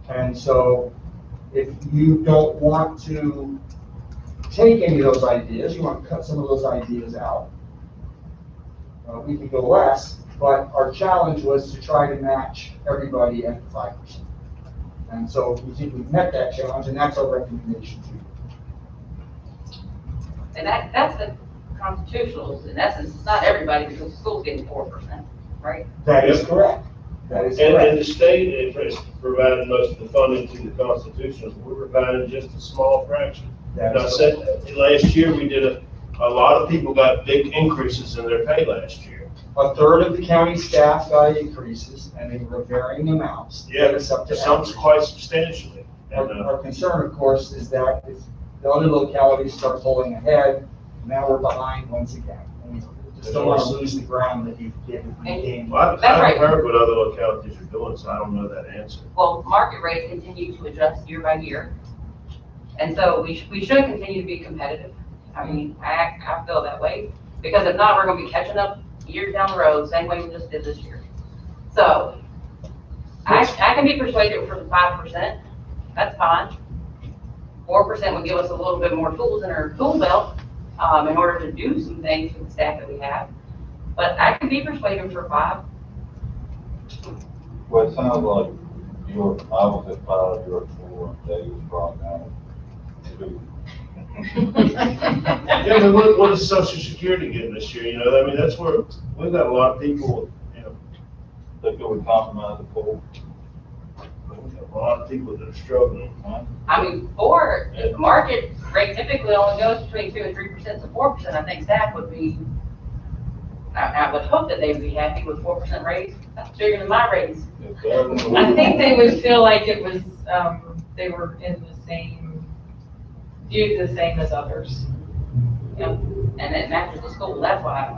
J: And so if you don't want to take any of those ideas, you want to cut some of those ideas out, we could go less, but our challenge was to try to match everybody at the 5%. And so we think we've met that challenge, and that's our recommendation to you.
A: And that's the constitutional, in essence, it's not everybody because the school's getting 4%, right?
J: That is correct. That is
C: And
J: correct.
C: the state is providing most of the funding to the constitutionals. We're providing just a small fraction.
J: That
C: And I
J: is
C: said,
J: correct.
C: last year, we did a lot of people got big increases in their pay last year.
J: A third of the county staff got increases, and they were varying amounts. to get us up to
C: Some
J: average.
C: quite substantially. And,
J: Our concern, of course, is that if the other localities start pulling ahead, now we're behind once again. And we just don't want to lose the ground that you've gained.
C: well, I
A: That's right.
C: haven't heard what other localities are doing, so I don't know that answer.
A: Well, market rates continue to adjust year by year. And so we should continue to be competitive. I mean, I feel that way. Because if not, we're gonna be catching up years down the road, same way we just did this year. So, I can be persuaded for the 5%, that's fine. 4% would give us a little bit more tools in our tool belt, in order to do some things with the staff that we have. But I can be persuaded for 5.
B: Well, it sounds like I was at 5, you're at 4, and Dave was brought down to 2.
C: Yeah, but what is Social Security getting this year? You know, I mean, that's where, we've got a lot of people, you know,
B: That could we compromise the pool?
C: we've got a lot of people that are struggling.
A: I mean, 4, if the market rate typically only goes between 2 and 3% to 4%, I think staff would be, I would hope that they would be happy with 4% raise. That's bigger than my raise.
K: I think they would feel like it was, they were in the same, viewed the same as others.
A: Yep. And it matches the school, that's why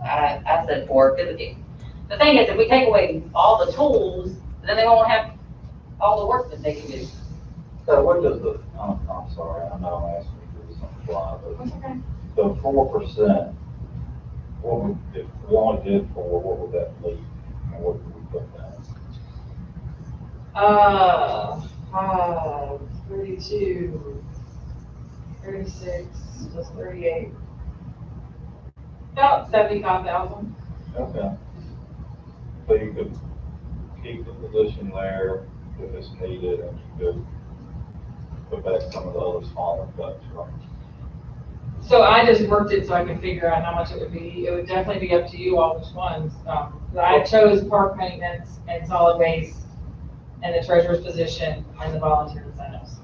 A: I said 4. Because the thing is, if we take away all the tools, then they won't have all the work that they can do.
B: So what does the, I'm sorry, I know I'm asking you to do something fly, but so 4%, what would, if we only did 4, what would that leave? And what would we put down?
K: 5, 32, 36, plus 38. About 75,000.
B: Okay. So you could keep the position there if it's needed, and you could put back some of the other smaller cuts, right?
K: So I just worked it so I could figure out how much it would be. It would definitely be up to you all which ones. I chose park maintenance and solid waste and the treasurer's position and the volunteer incentives.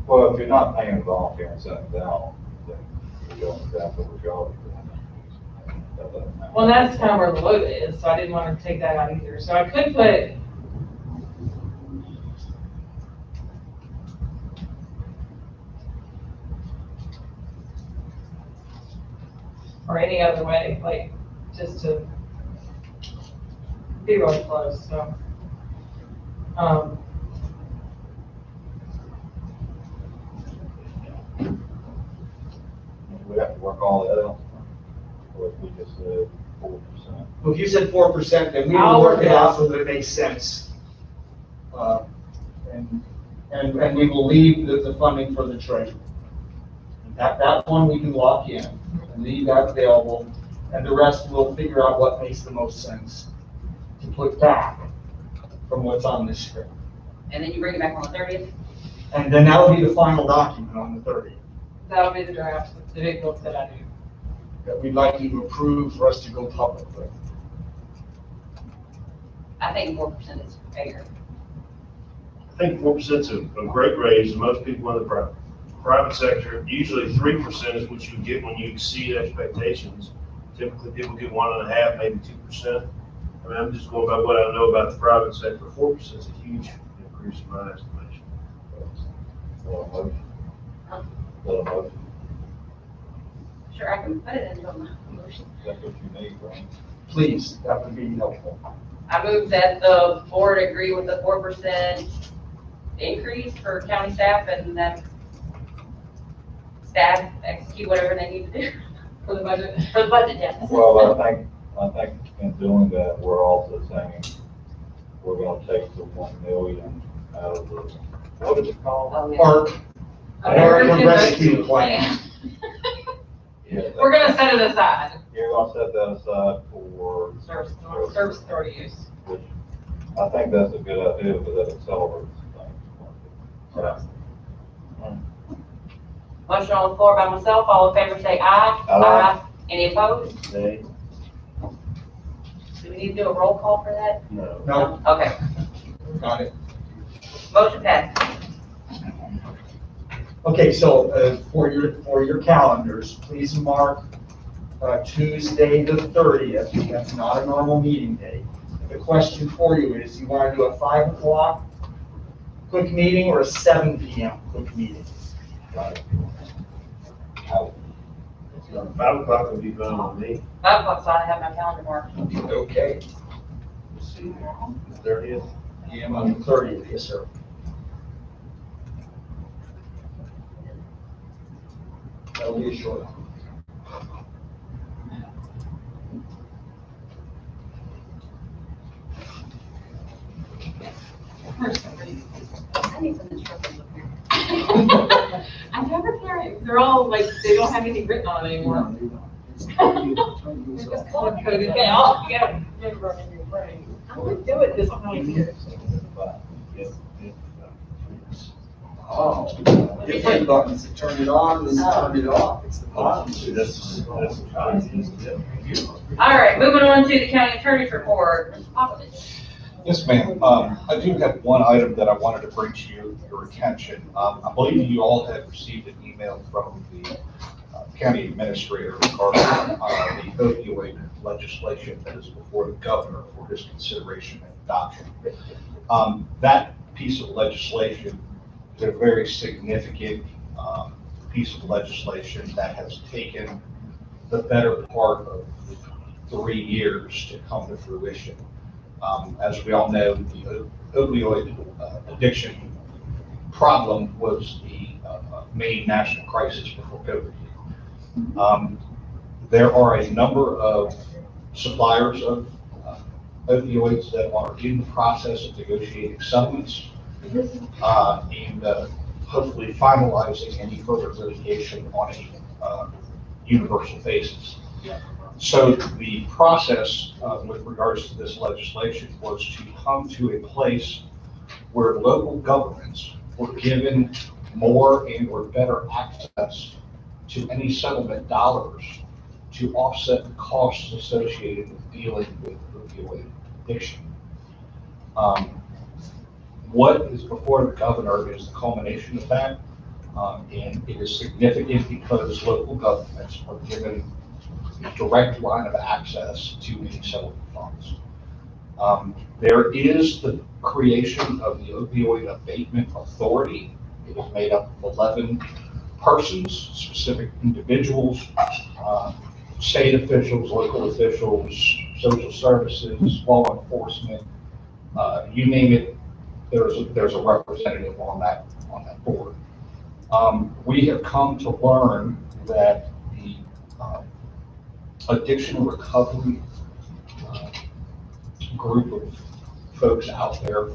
B: Well, if you're not paying a volunteer and sending down, then you're doing exactly what you ought to be doing. That doesn't matter.
K: Well, that's kind of where the load is, so I didn't want to take that out either. So I could put, or any other way, like, just to be really close, so.
B: We have to work all that out, or if we just said 4%.
J: Well, if you said 4%, then we
K: I'll
J: will work
K: work
J: it
K: it
J: out
K: out.
J: so that it makes sense. And we will leave the funding for the treasurer. That one we can lock in and leave that available, and the rest we'll figure out what makes the most sense to put back from what's on this script.
A: And then you bring it back on the 30th?
J: And then that'll be the final document on the 30th
K: That'll be the draft, the big book that I do.
J: that we'd like you to approve for us to go public with.
A: I think 4% is fair.
C: I think 4% is a great raise, and most people in the private sector, usually 3% is what you get when you exceed expectations. Typically, people get 1.5%, maybe 2%. I mean, I'm just going by what I know about the private sector. 4% is a huge increase in my estimation.
B: Motion. Little motion.
A: Sure, I can put it into my motion.
B: That's what you need, right?
J: Please, that would be helpful.
A: I move that the board agree with the 4% increase for county staff and then staff execute whatever they need to do for the budget deficit.
B: Well, I think in doing that, we're also saying we're gonna take the 1 million out of the, what is it called?
A: Oh, yeah.
J: Park,
A: American
J: Rescue Plan.
B: Yeah,
A: We're gonna set it aside,
B: You're gonna set that aside for,
A: service authority use.
B: which I think that's a good idea, but that accelerates things.
A: Motion on the floor by myself, all in favor say aye.
B: Aye.
A: Any opposed?
C: Nay.
A: Do we need to do a roll call for that?
C: No.
J: No,
A: Okay,
J: got it.
A: motion passed.
J: Okay, so, for your calendars, please mark, Tuesday the 30th. That's not a normal meeting day. The question for you is, you want to do a 5 o'clock quick meeting or a 7 PM quick meeting?
C: 5 o'clock would be fine with me.
A: 5 o'clock, so I have my calendar marked.
J: Okay.
C: Let's see, the 30th.
J: PM on the 30th, yes, sir. That'll be a short one.
A: I need some instructions up here. I never carry, they're all like, they don't have anything written on it anymore. Just color coded, they all, you gotta remember in your brain. I would do it this time.
J: Oh, different buttons to turn it on and turn it off. It's the bottom.
C: That's
A: All right, moving on to the county attorney's report. Mr. Popovich.
M: Yes, ma'am. I do have one item that I wanted to bring to your attention. I believe you all have received an email from the county administrator regarding the opioid legislation that is before the governor for his consideration and adoption. That piece of legislation is a very significant piece of legislation that has taken the better part of 3 years to come to fruition. As we all know, the opioid addiction problem was the main national crisis before COVID. There are a number of suppliers of opioids that are in the process of negotiating settlements and hopefully finalizing any further litigation on a universal basis. So the process with regards to this legislation was to come to a place where local governments were given more and or better access to any settlement dollars to offset the costs associated with dealing with opioid addiction. What is before the governor is the culmination of that, and it is significant because local governments are given a direct line of access to any settlement funds. There is the creation of the Opioid Abatement Authority. It is made up of 11 persons, specific individuals, state officials, local officials, social services, law enforcement, you name it, there's a representative on that board. We have come to learn that the addiction recovery group of folks out there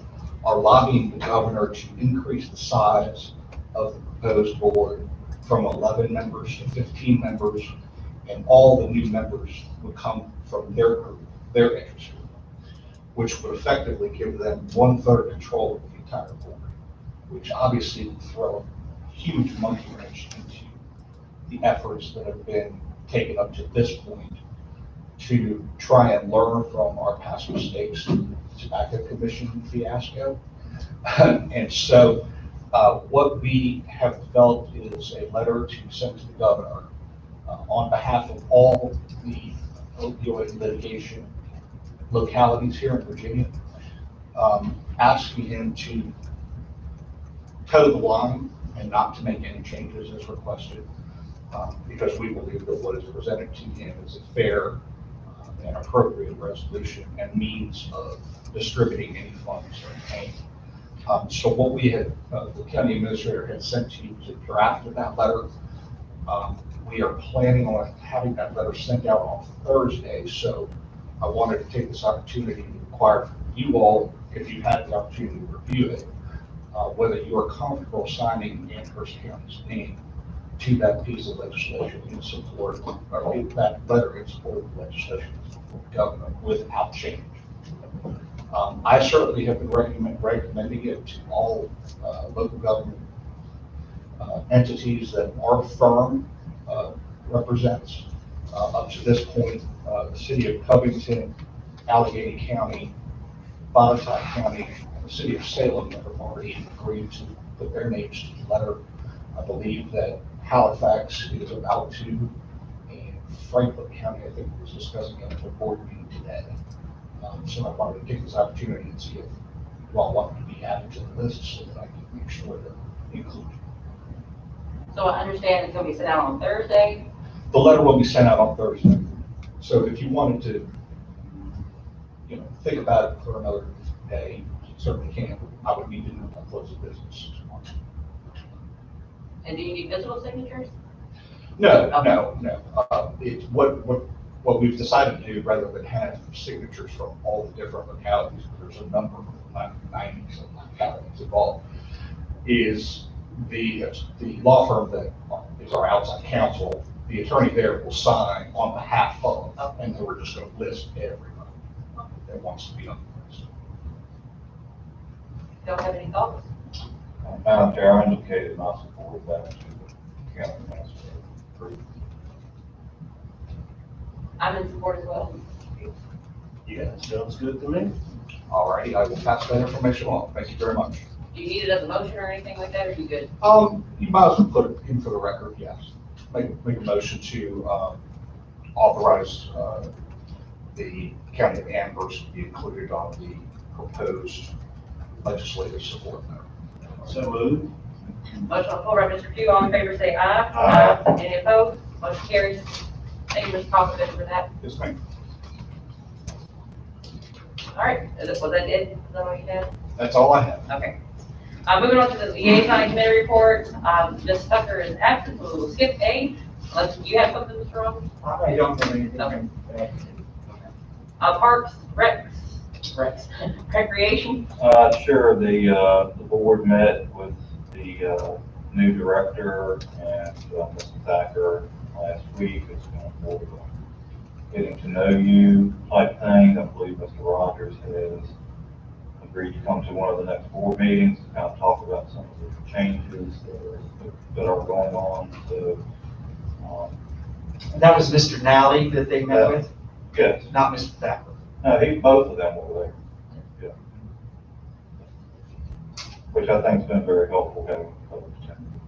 M: are lobbying the governor to increase the size of the proposed board from 11 members to 15 members, and all the new members would come from their group, their interest group, which would effectively give them 1/3 control of the entire board, which obviously would throw a huge monkey wrench into the efforts that have been taken up to this point to try and learn from our past mistakes in the Tobacco Commission fiasco. And so what we have developed is a letter to send to the governor on behalf of all the opioid litigation localities here in Virginia, asking him to toe the line and not to make any changes as requested, because we believe that what is presented to him is a fair and appropriate resolution and means of distributing any funds obtained. So what we had, the county administrator had sent to you to draft of that letter. We are planning on having that letter sent out on Thursday, so I wanted to take this opportunity to inquire from you all, if you had the opportunity to review it, whether you are comfortable signing Amherst County's name to that piece of legislation in support, or that letter in support of the legislation for the government without change. I certainly have been recommending it to all local government entities that our firm represents. Up to this point, the city of Covington, Allegheny County, Botetourt County, and the city of Salem have already agreed to put their names to the letter. I believe that Halifax is about to, and Franklin County, I think, was discussing it at the board meeting today. So I wanted to take this opportunity and see if you all want me to be added to the list so that I can make sure to include you.
A: So I understand it's gonna be sent out on Thursday.
M: The letter will be sent out on Thursday. So if you wanted to, think about it for another day, you certainly can. I would need to know about close of business tomorrow.
A: And do you need digital signatures?
M: No. It's what we've decided to do, rather than have signatures from all the different localities, there's a number of 90 some localities involved, is the law firm that is our outside counsel, the attorney there will sign on behalf of, and then we're just going to list everybody that wants to be on the list.
A: Don't have any thoughts?
B: Madam Chair, I indicated my support of that to the county administrator.
A: I'm in support as well.
C: Yeah, sounds good to me.
M: All righty, I will pass that information on. Thank you very much.
A: Do you need it as a motion or anything like that, or are you good?
M: You might as well put it in for the record, yes. Make a motion to authorize the county of Amherst to be included on the proposed legislative support note.
C: So moved.
A: Motion on the floor by Mr. Pugh, all in favor say aye.
C: Aye.
A: Any opposed? Motion carries. Thank you, Mr. Coffin, for that.
M: Yes, ma'am.
A: All right, was that it? Is that what you had?
M: That's all I have.
A: Okay. Moving on to the liaison committee report. Ms. Tucker is absent, so we'll skip A. Unless you have something, Mr. Robbins?
H: I don't have anything.
A: Okay. Parks, Recreation.
B: Sure, the board met with the new director and Mr. Thacker last week. It's been a board getting to know you type thing. I believe Mr. Rogers has agreed to come to one of the next board meetings to kind of talk about some of the changes that are going on. So,
H: That was Mr. Nally that they met with,
B: yes.
H: not Mr. Thacker.
B: No, both of them were there. Yeah. Which I think has been very helpful having public attendance.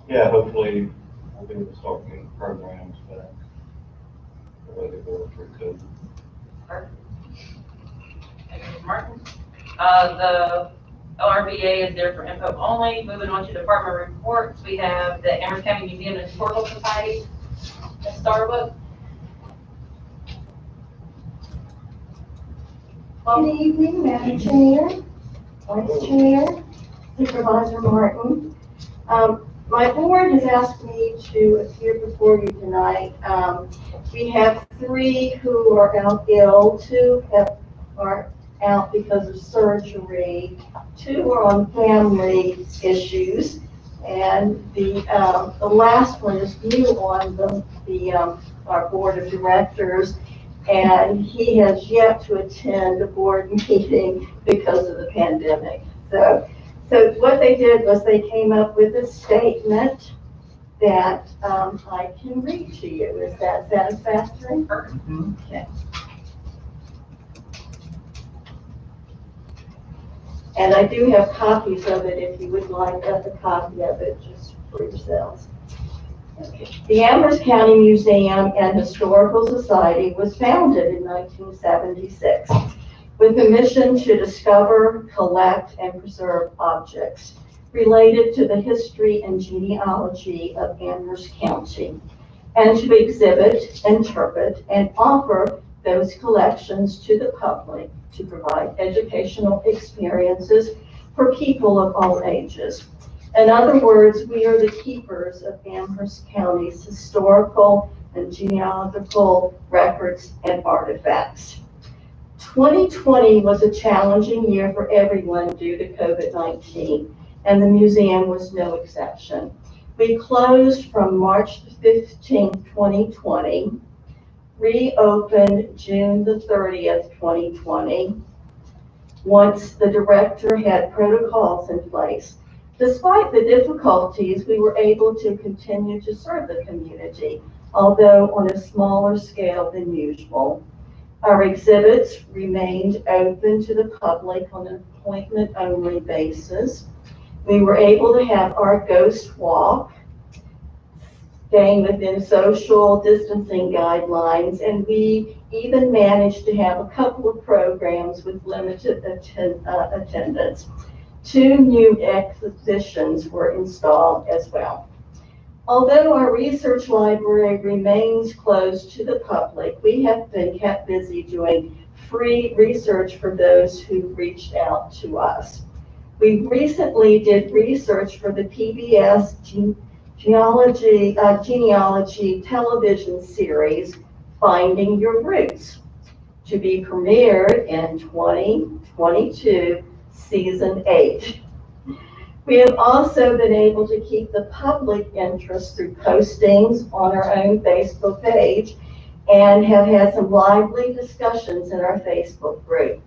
B: Yeah, hopefully we'll be able to start getting programs back the way they were through COVID.
A: Perfect. Thank you, Mr. Martin. The LRBA is there for info only. Moving on to department reports, we have the Amherst County Museum and Historical Society at Starbucks.
F: Good evening, Madam Chair, Vice Chair, Supervisor Martin. My board has asked me to appear before you tonight. We have 3 who are out ill, 2 are out because of surgery, 2 are on family issues, and the last one is new on our board of directors, and he has yet to attend a board meeting because of the pandemic. So what they did was they came up with a statement that I can read to you. Is that satisfactory? Okay. And I do have copies of it if you would like a copy of it just for yourselves. The Amherst County Museum and Historical Society was founded in 1976.
L: with a mission to discover, collect, and preserve objects related to the history and genealogy of Amherst County, and to exhibit, interpret, and offer those collections to the public to provide educational experiences for people of all ages. In other words, we are the keepers of Amherst County's historical and genealogical records and artifacts. 2020 was a challenging year for everyone due to COVID-19, and the museum was no exception. We closed from March 15, 2020, reopened June the 30th, 2020, once the director had protocols in place. Despite the difficulties, we were able to continue to serve the community, although on a smaller scale than usual. Our exhibits remained open to the public on an appointment-only basis. We were able to have our ghost walk, staying within social distancing guidelines, and we even managed to have a couple of programs with limited attendance. 2 new exhibitions were installed as well. Although our research library remains closed to the public, we have been kept busy doing free research for those who reached out to us. We recently did research for the PBS genealogy television series, Finding Your Roots, to be premiered in 2022, season 8. We have also been able to keep the public interest through postings on our own Facebook page and have had some lively discussions in our Facebook group.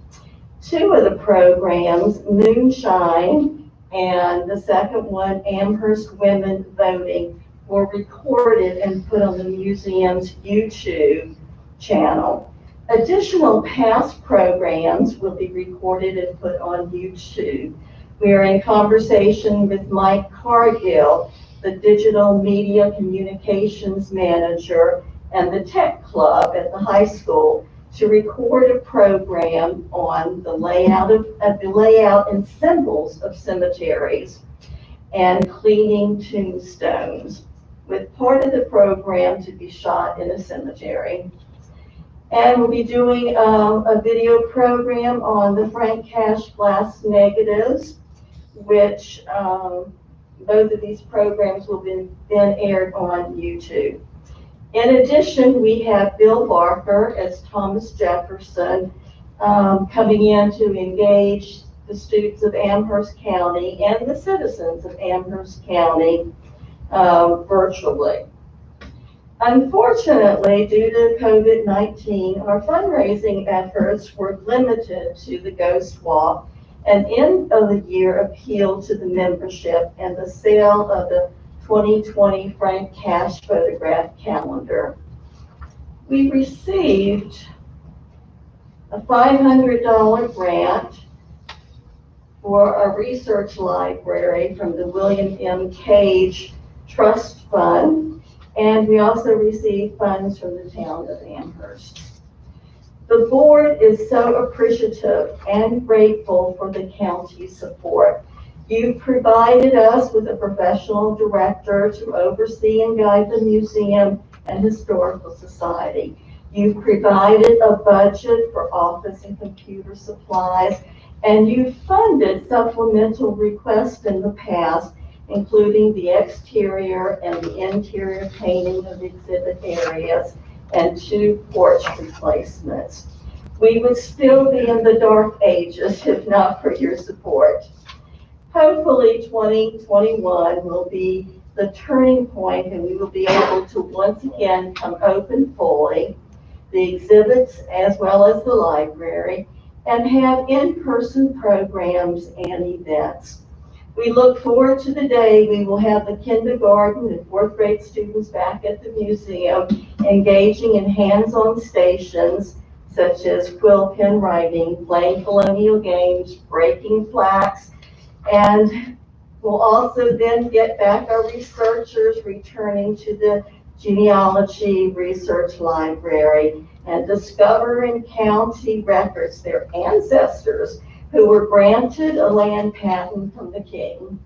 L: 2 of the programs, Moonshine and the second one, Amherst Women Voting, were recorded and put on the museum's YouTube channel. Additional past programs will be recorded and put on YouTube. We are in conversation with Mike Cargill, the digital media communications manager and the tech club at the high school, to record a program on the layout and symbols of cemeteries and cleaning tombstones, with part of the program to be shot in a cemetery. And we'll be doing a video program on the Frank Cash glass negatives, which both of these programs will be then aired on YouTube. In addition, we have Bill Barker as Thomas Jefferson coming in to engage the students of Amherst County and the citizens of Amherst County virtually. Unfortunately, due to COVID-19, our fundraising efforts were limited to the Ghost Walk, an end of the year appeal to the membership, and the sale of the 2020 Frank Cash photograph calendar. We received a $500 grant for a research library from the William M. Cage Trust Fund, and we also received funds from the town of Amherst. The board is so appreciative and grateful for the county's support. You've provided us with a professional director to oversee and guide the museum and historical society. You've provided a budget for office and computer supplies, and you've funded supplemental requests in the past, including the exterior and the interior painting of exhibit areas and 2 porch replacements. We would still be in the dark ages if not for your support. Hopefully 2021 will be the turning point and we will be able to once again come open fully, the exhibits as well as the library, and have in-person programs and events. We look forward to the day we will have the kindergarten and 4th grade students back at the museum engaging in hands-on stations such as quill pen writing, playing colonial games, breaking plaques, and we'll also then get back our researchers returning to the
N: genealogy research library, and discover in county records their ancestors who were granted a land patent from the king.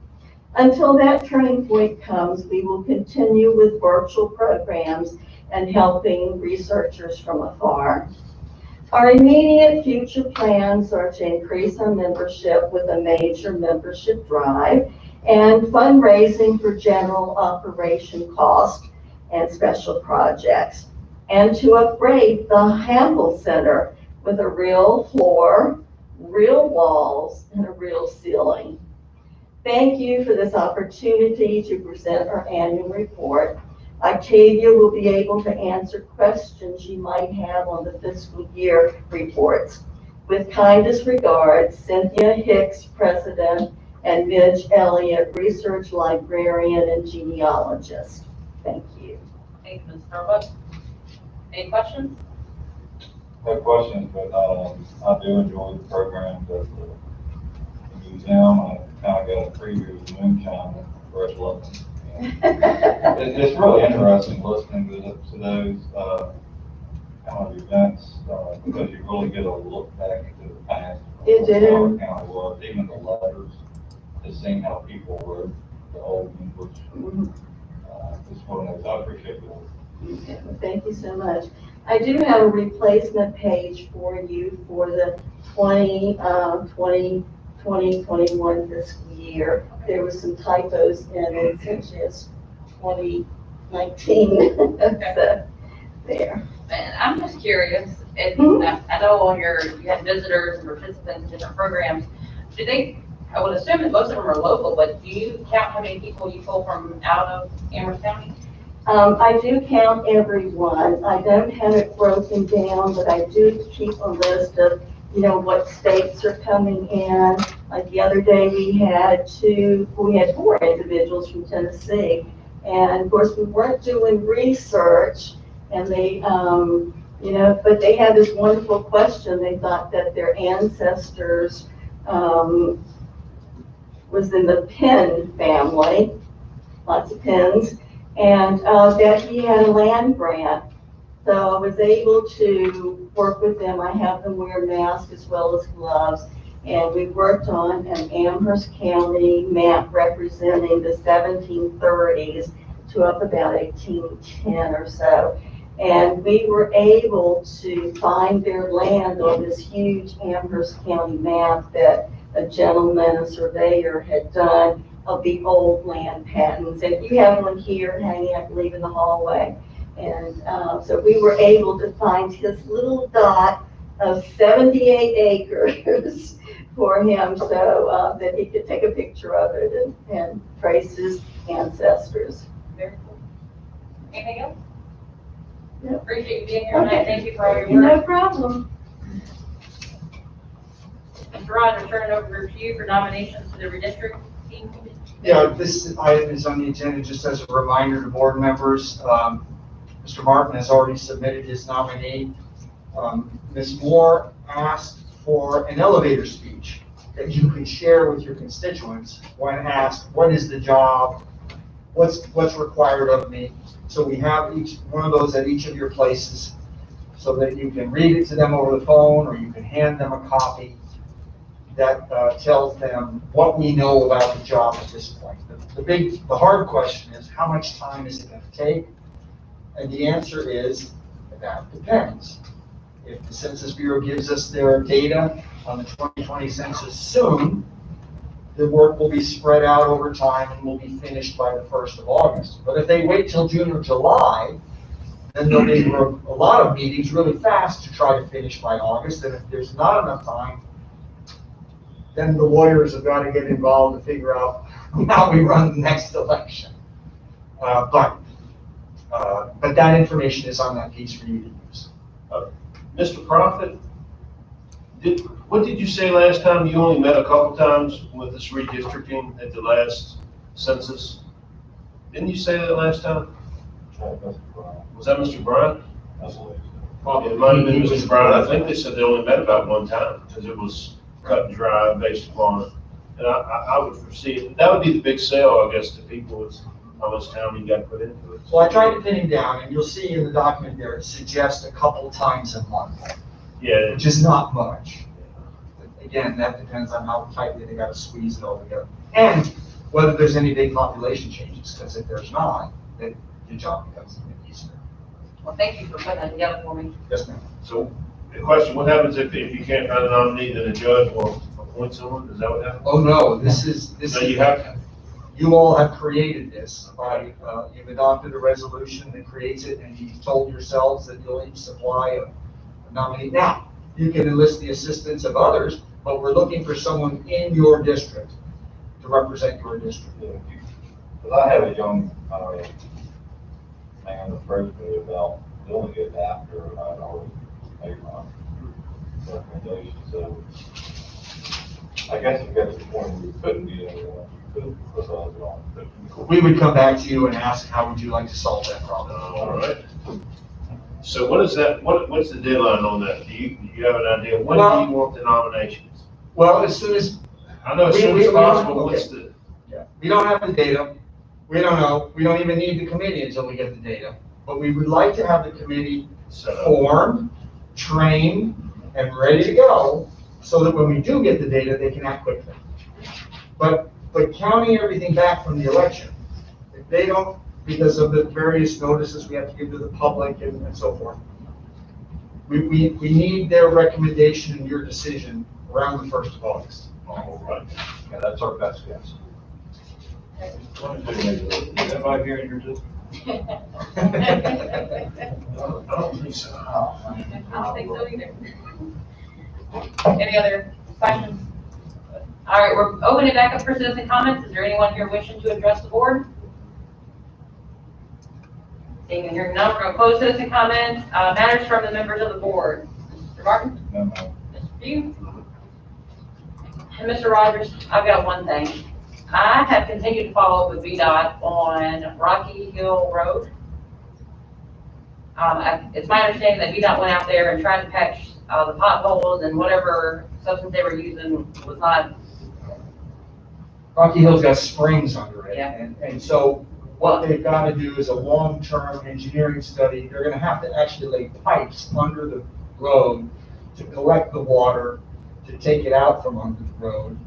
N: Until that turning point comes, we will continue with virtual programs and helping researchers from afar. Our immediate future plans are to increase our membership with a major membership drive and fundraising for general operation costs and special projects, and to upgrade the Hamble Center with a real floor, real walls, and a real ceiling. Thank you for this opportunity to present our annual report. Octavia will be able to answer questions you might have on the fiscal year reports. With kindest regards, Cynthia Hicks, President, and Midge Elliott, Research Librarian and Genealogist. Thank you.
A: Thank you, Ms. Starbuck. Any questions?
B: No questions, but I do enjoy the programs at the museum. I kind of got a preview of moonshine and fresh looking. It's really interesting listening to those kind of events because you really get a look back into the past.
N: You do.
B: How it kind of was, even the letters, just seeing how people wrote the old English. It's one of those, I appreciate it.
N: Okay, well, thank you so much. I do have a replacement page for you for the 2021 fiscal year. There were some typos in it, such as 2019. So, there.
A: And I'm just curious, if, I know on you had visitors and participants in different programs. Do they, I would assume that most of them are local, but do you count how many people you pull from out of Amherst County?
N: I do count everyone. I don't have it broken down, but I do keep a list of, what states are coming in. Like the other day, we had 4 individuals from Tennessee. And of course, we weren't doing research, and they, but they had this wonderful question. They thought that their ancestors was in the Penn family, lots of Penns, and that he had a land grant. So I was able to work with them. I have them wear masks as well as gloves. And we worked on an Amherst County map representing the 1730s to up about 1810 or so. And we were able to find their land on this huge Amherst County map that a gentleman, a surveyor, had done of the old land patents. And you have one here hanging, I believe, in the hallway. And so we were able to find his little dot of 78 acres for him so that he could take a picture of it and trace his ancestors.
A: Very cool. Anything else?
N: Yep.
A: Appreciate you being here tonight.
N: Okay.
A: Thank you for all your work.
N: No problem.
A: Mr. Rogers, turn it over to you for nominations to the redistricting committee.
H: Yeah, this item is on the agenda just as a reminder to board members. Mr. Martin has already submitted his nominee. Ms. Moore asked for an elevator speech that you can share with your constituents when asked, what is the job? What's required of me? So we have each one of those at each of your places so that you can read it to them over the phone, or you can hand them a copy that tells them what we know about the job at this point. The hard question is, how much time is it going to take? And the answer is, that depends. If the Census Bureau gives us their data on the 2020 census soon, the work will be spread out over time and will be finished by the 1st of August. But if they wait till June or July, then there'll be a lot of meetings really fast to try to finish by August. And if there's not enough time, then the lawyers have got to get involved to figure out how we run the next election. But that information is on that piece for you to use.
C: Mr. Prophet, what did you say last time? You only met a couple times with this redistricting at the last census? Didn't you say that last time? Was that Mr. Bryant? Yeah, it might have been Mr. Bryant. I think they said they only met about one time because it was cut and dry based upon it. And I would foresee, that would be the big sell, I guess, to people is how much time you got to put into it.
J: So I tried to pin him down, and you'll see in the document there, it suggests a couple times a month,
C: Yeah,
J: which is not much. Again, that depends on how tightly they gotta squeeze it all together. And whether there's any big population changes, because if there's not, then the job becomes easier.
A: Well, thank you for putting that together for me.
J: Yes, ma'am.
C: so the question, what happens if you can't find a nominee, then a judge will appoint someone? Is that what happens?
J: Oh, no, this
C: So
J: is,
C: you have,
J: you all have created this by, you've adopted a resolution that creates it, and you've told yourselves that you'll each supply a nominee. Now, you can enlist the assistance of others, but we're looking for someone in your district to represent your district.
B: Because I have a young, man approached me about doing it after I'd already made my recommendation, so I guess it got to the point where we couldn't get anyone, we could put us on.
J: We would come back to you and ask, how would you like to solve that problem?
C: all right. So what is that, what's the deadline on that? Do you have an idea? When do
J: Well-
C: you want the nominations?
J: Well, as soon as,
C: I know as
J: We-
C: soon
J: we-
C: as
J: we don't-
C: possible, what's the,
J: we don't have the data, we don't know, we don't even need the committee until we get the data. But we would like to have the committee
C: setup?
J: formed, trained, and ready to go, so that when we do get the data, they can act quickly. But counting everything back from the election, if they don't, because of the various notices we have to give to the public and so forth, we need their recommendation and your decision around the 1st of August.
C: All right.
M: Yeah, that's our best guess.
B: Is everybody here in your district?
C: I don't think so.
A: I don't think so either. Any other questions? All right, we're opening it back up for citizen comments. Is there anyone here wishing to address the board? Seeing and hearing none, we're going to close citizen comments. Matters from the members of the board. Mr. Martin?
B: No, no.
A: Mr. Pugh? And Mr. Rogers, I've got one thing. I have continued to follow up with VDOT on Rocky Hill Road. It's my understanding that VDOT went out there and tried to patch the potholes, and whatever substance they were using was not.
J: Rocky Hill's got springs under it.
A: Yeah.
J: And so what they've got to do is a long-term engineering study. They're gonna have to actually lay pipes under the road to collect the water, to take it out from under the road.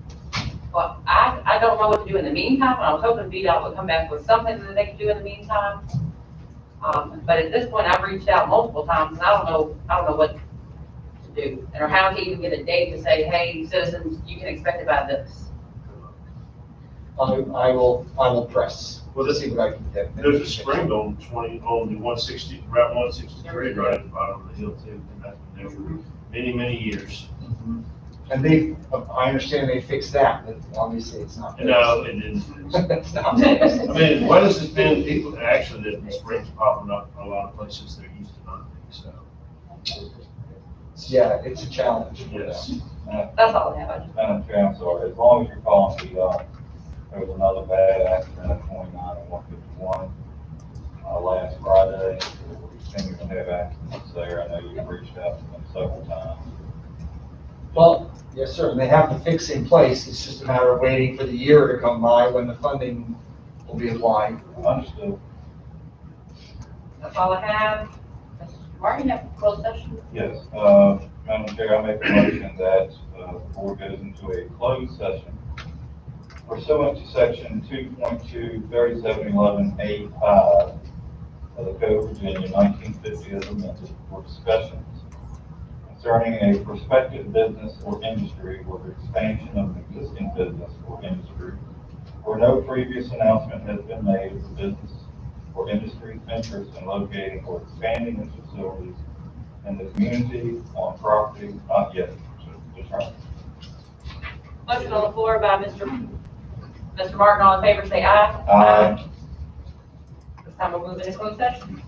A: Well, I don't know what to do in the meantime, and I was hoping VDOT would come back with something that they could do in the meantime. But at this point, I've reached out multiple times, and I don't know what to do, or how to even get a date to say, hey, citizens, you can expect it by this.
J: I will press.
C: Well,
J: Let's see what I can get.
C: There's a spring on the 160, Route 163 right at the bottom of the hill too, and that's been there for many, many years.
J: And I understand they fixed that, but obviously it's not.
C: No, it didn't.
J: It's not fixed.
C: I mean, what has it been, people, actually, the springs popping up in a lot of places they're used to not be, so.
J: Yeah, it's a challenge.
C: Yes.
A: That's all I have.
B: Madam Chair, I'm sorry, as long as you're calling VDOT, there was another bad accident at 29 and 151, last Friday. We continue to have accidents there. I know you've reached out to them several times.
J: Well, yes, sir, and they have the fix in place, it's just a matter of waiting for the year to come by when the funding will be applied.
B: Understood.
A: That's all I have. Mr. Martin, you have a closed session?
B: Yes, Madam Chair, I make a motion that the board goes into a closed session pursuant to section 2.2, 3711A5 of the Code of Virginia, 1950 as amended, for discussions concerning a prospective business or industry or the expansion of an existing business or industry, where no previous announcement has been made of the business or industry's interest in locating or expanding its facilities in the community on property not yet determined.
A: Motion on the floor by Mr. Martin. All in favor, say aye.
B: Aye.
A: This time we'll move into closed session.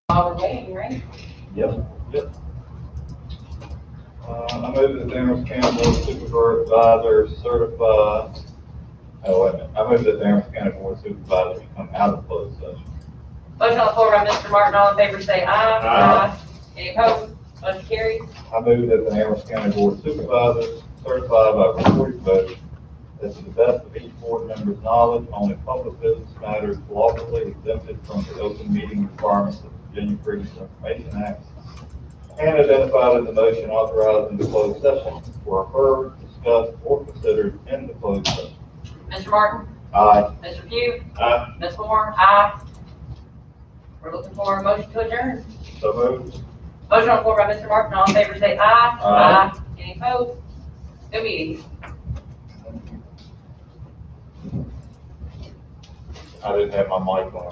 A: While we're waiting, right?
B: Yep. I move that the Amherst County Board of Supervisors certify, oh, wait a minute. I move that the Amherst County Board of Supervisors come out of closed session.
A: Motion on the floor by Mr. Martin, all in favor say aye.
C: Aye.
A: Any opposed? Motion carries.
B: I move that the Amherst County Board of Supervisors certify by recorded vote that to the best of each board member's knowledge, only public business matters lawfully exempted from the open meeting requirements of the Virginia Freedom of Information Act and identified in the motion authorizing the closed session were heard, discussed, or considered in the closed session.
A: Mr. Martin?
B: Aye.
A: Mr. Pugh?
C: Aye.
A: Ms. Moore? Aye. We're looking for a motion to adjourn.
B: So moved.
A: Motion on the floor by Mr. Martin, all in favor say aye.
B: Aye.
A: Any opposed? No meeting.
B: I didn't have my mic on.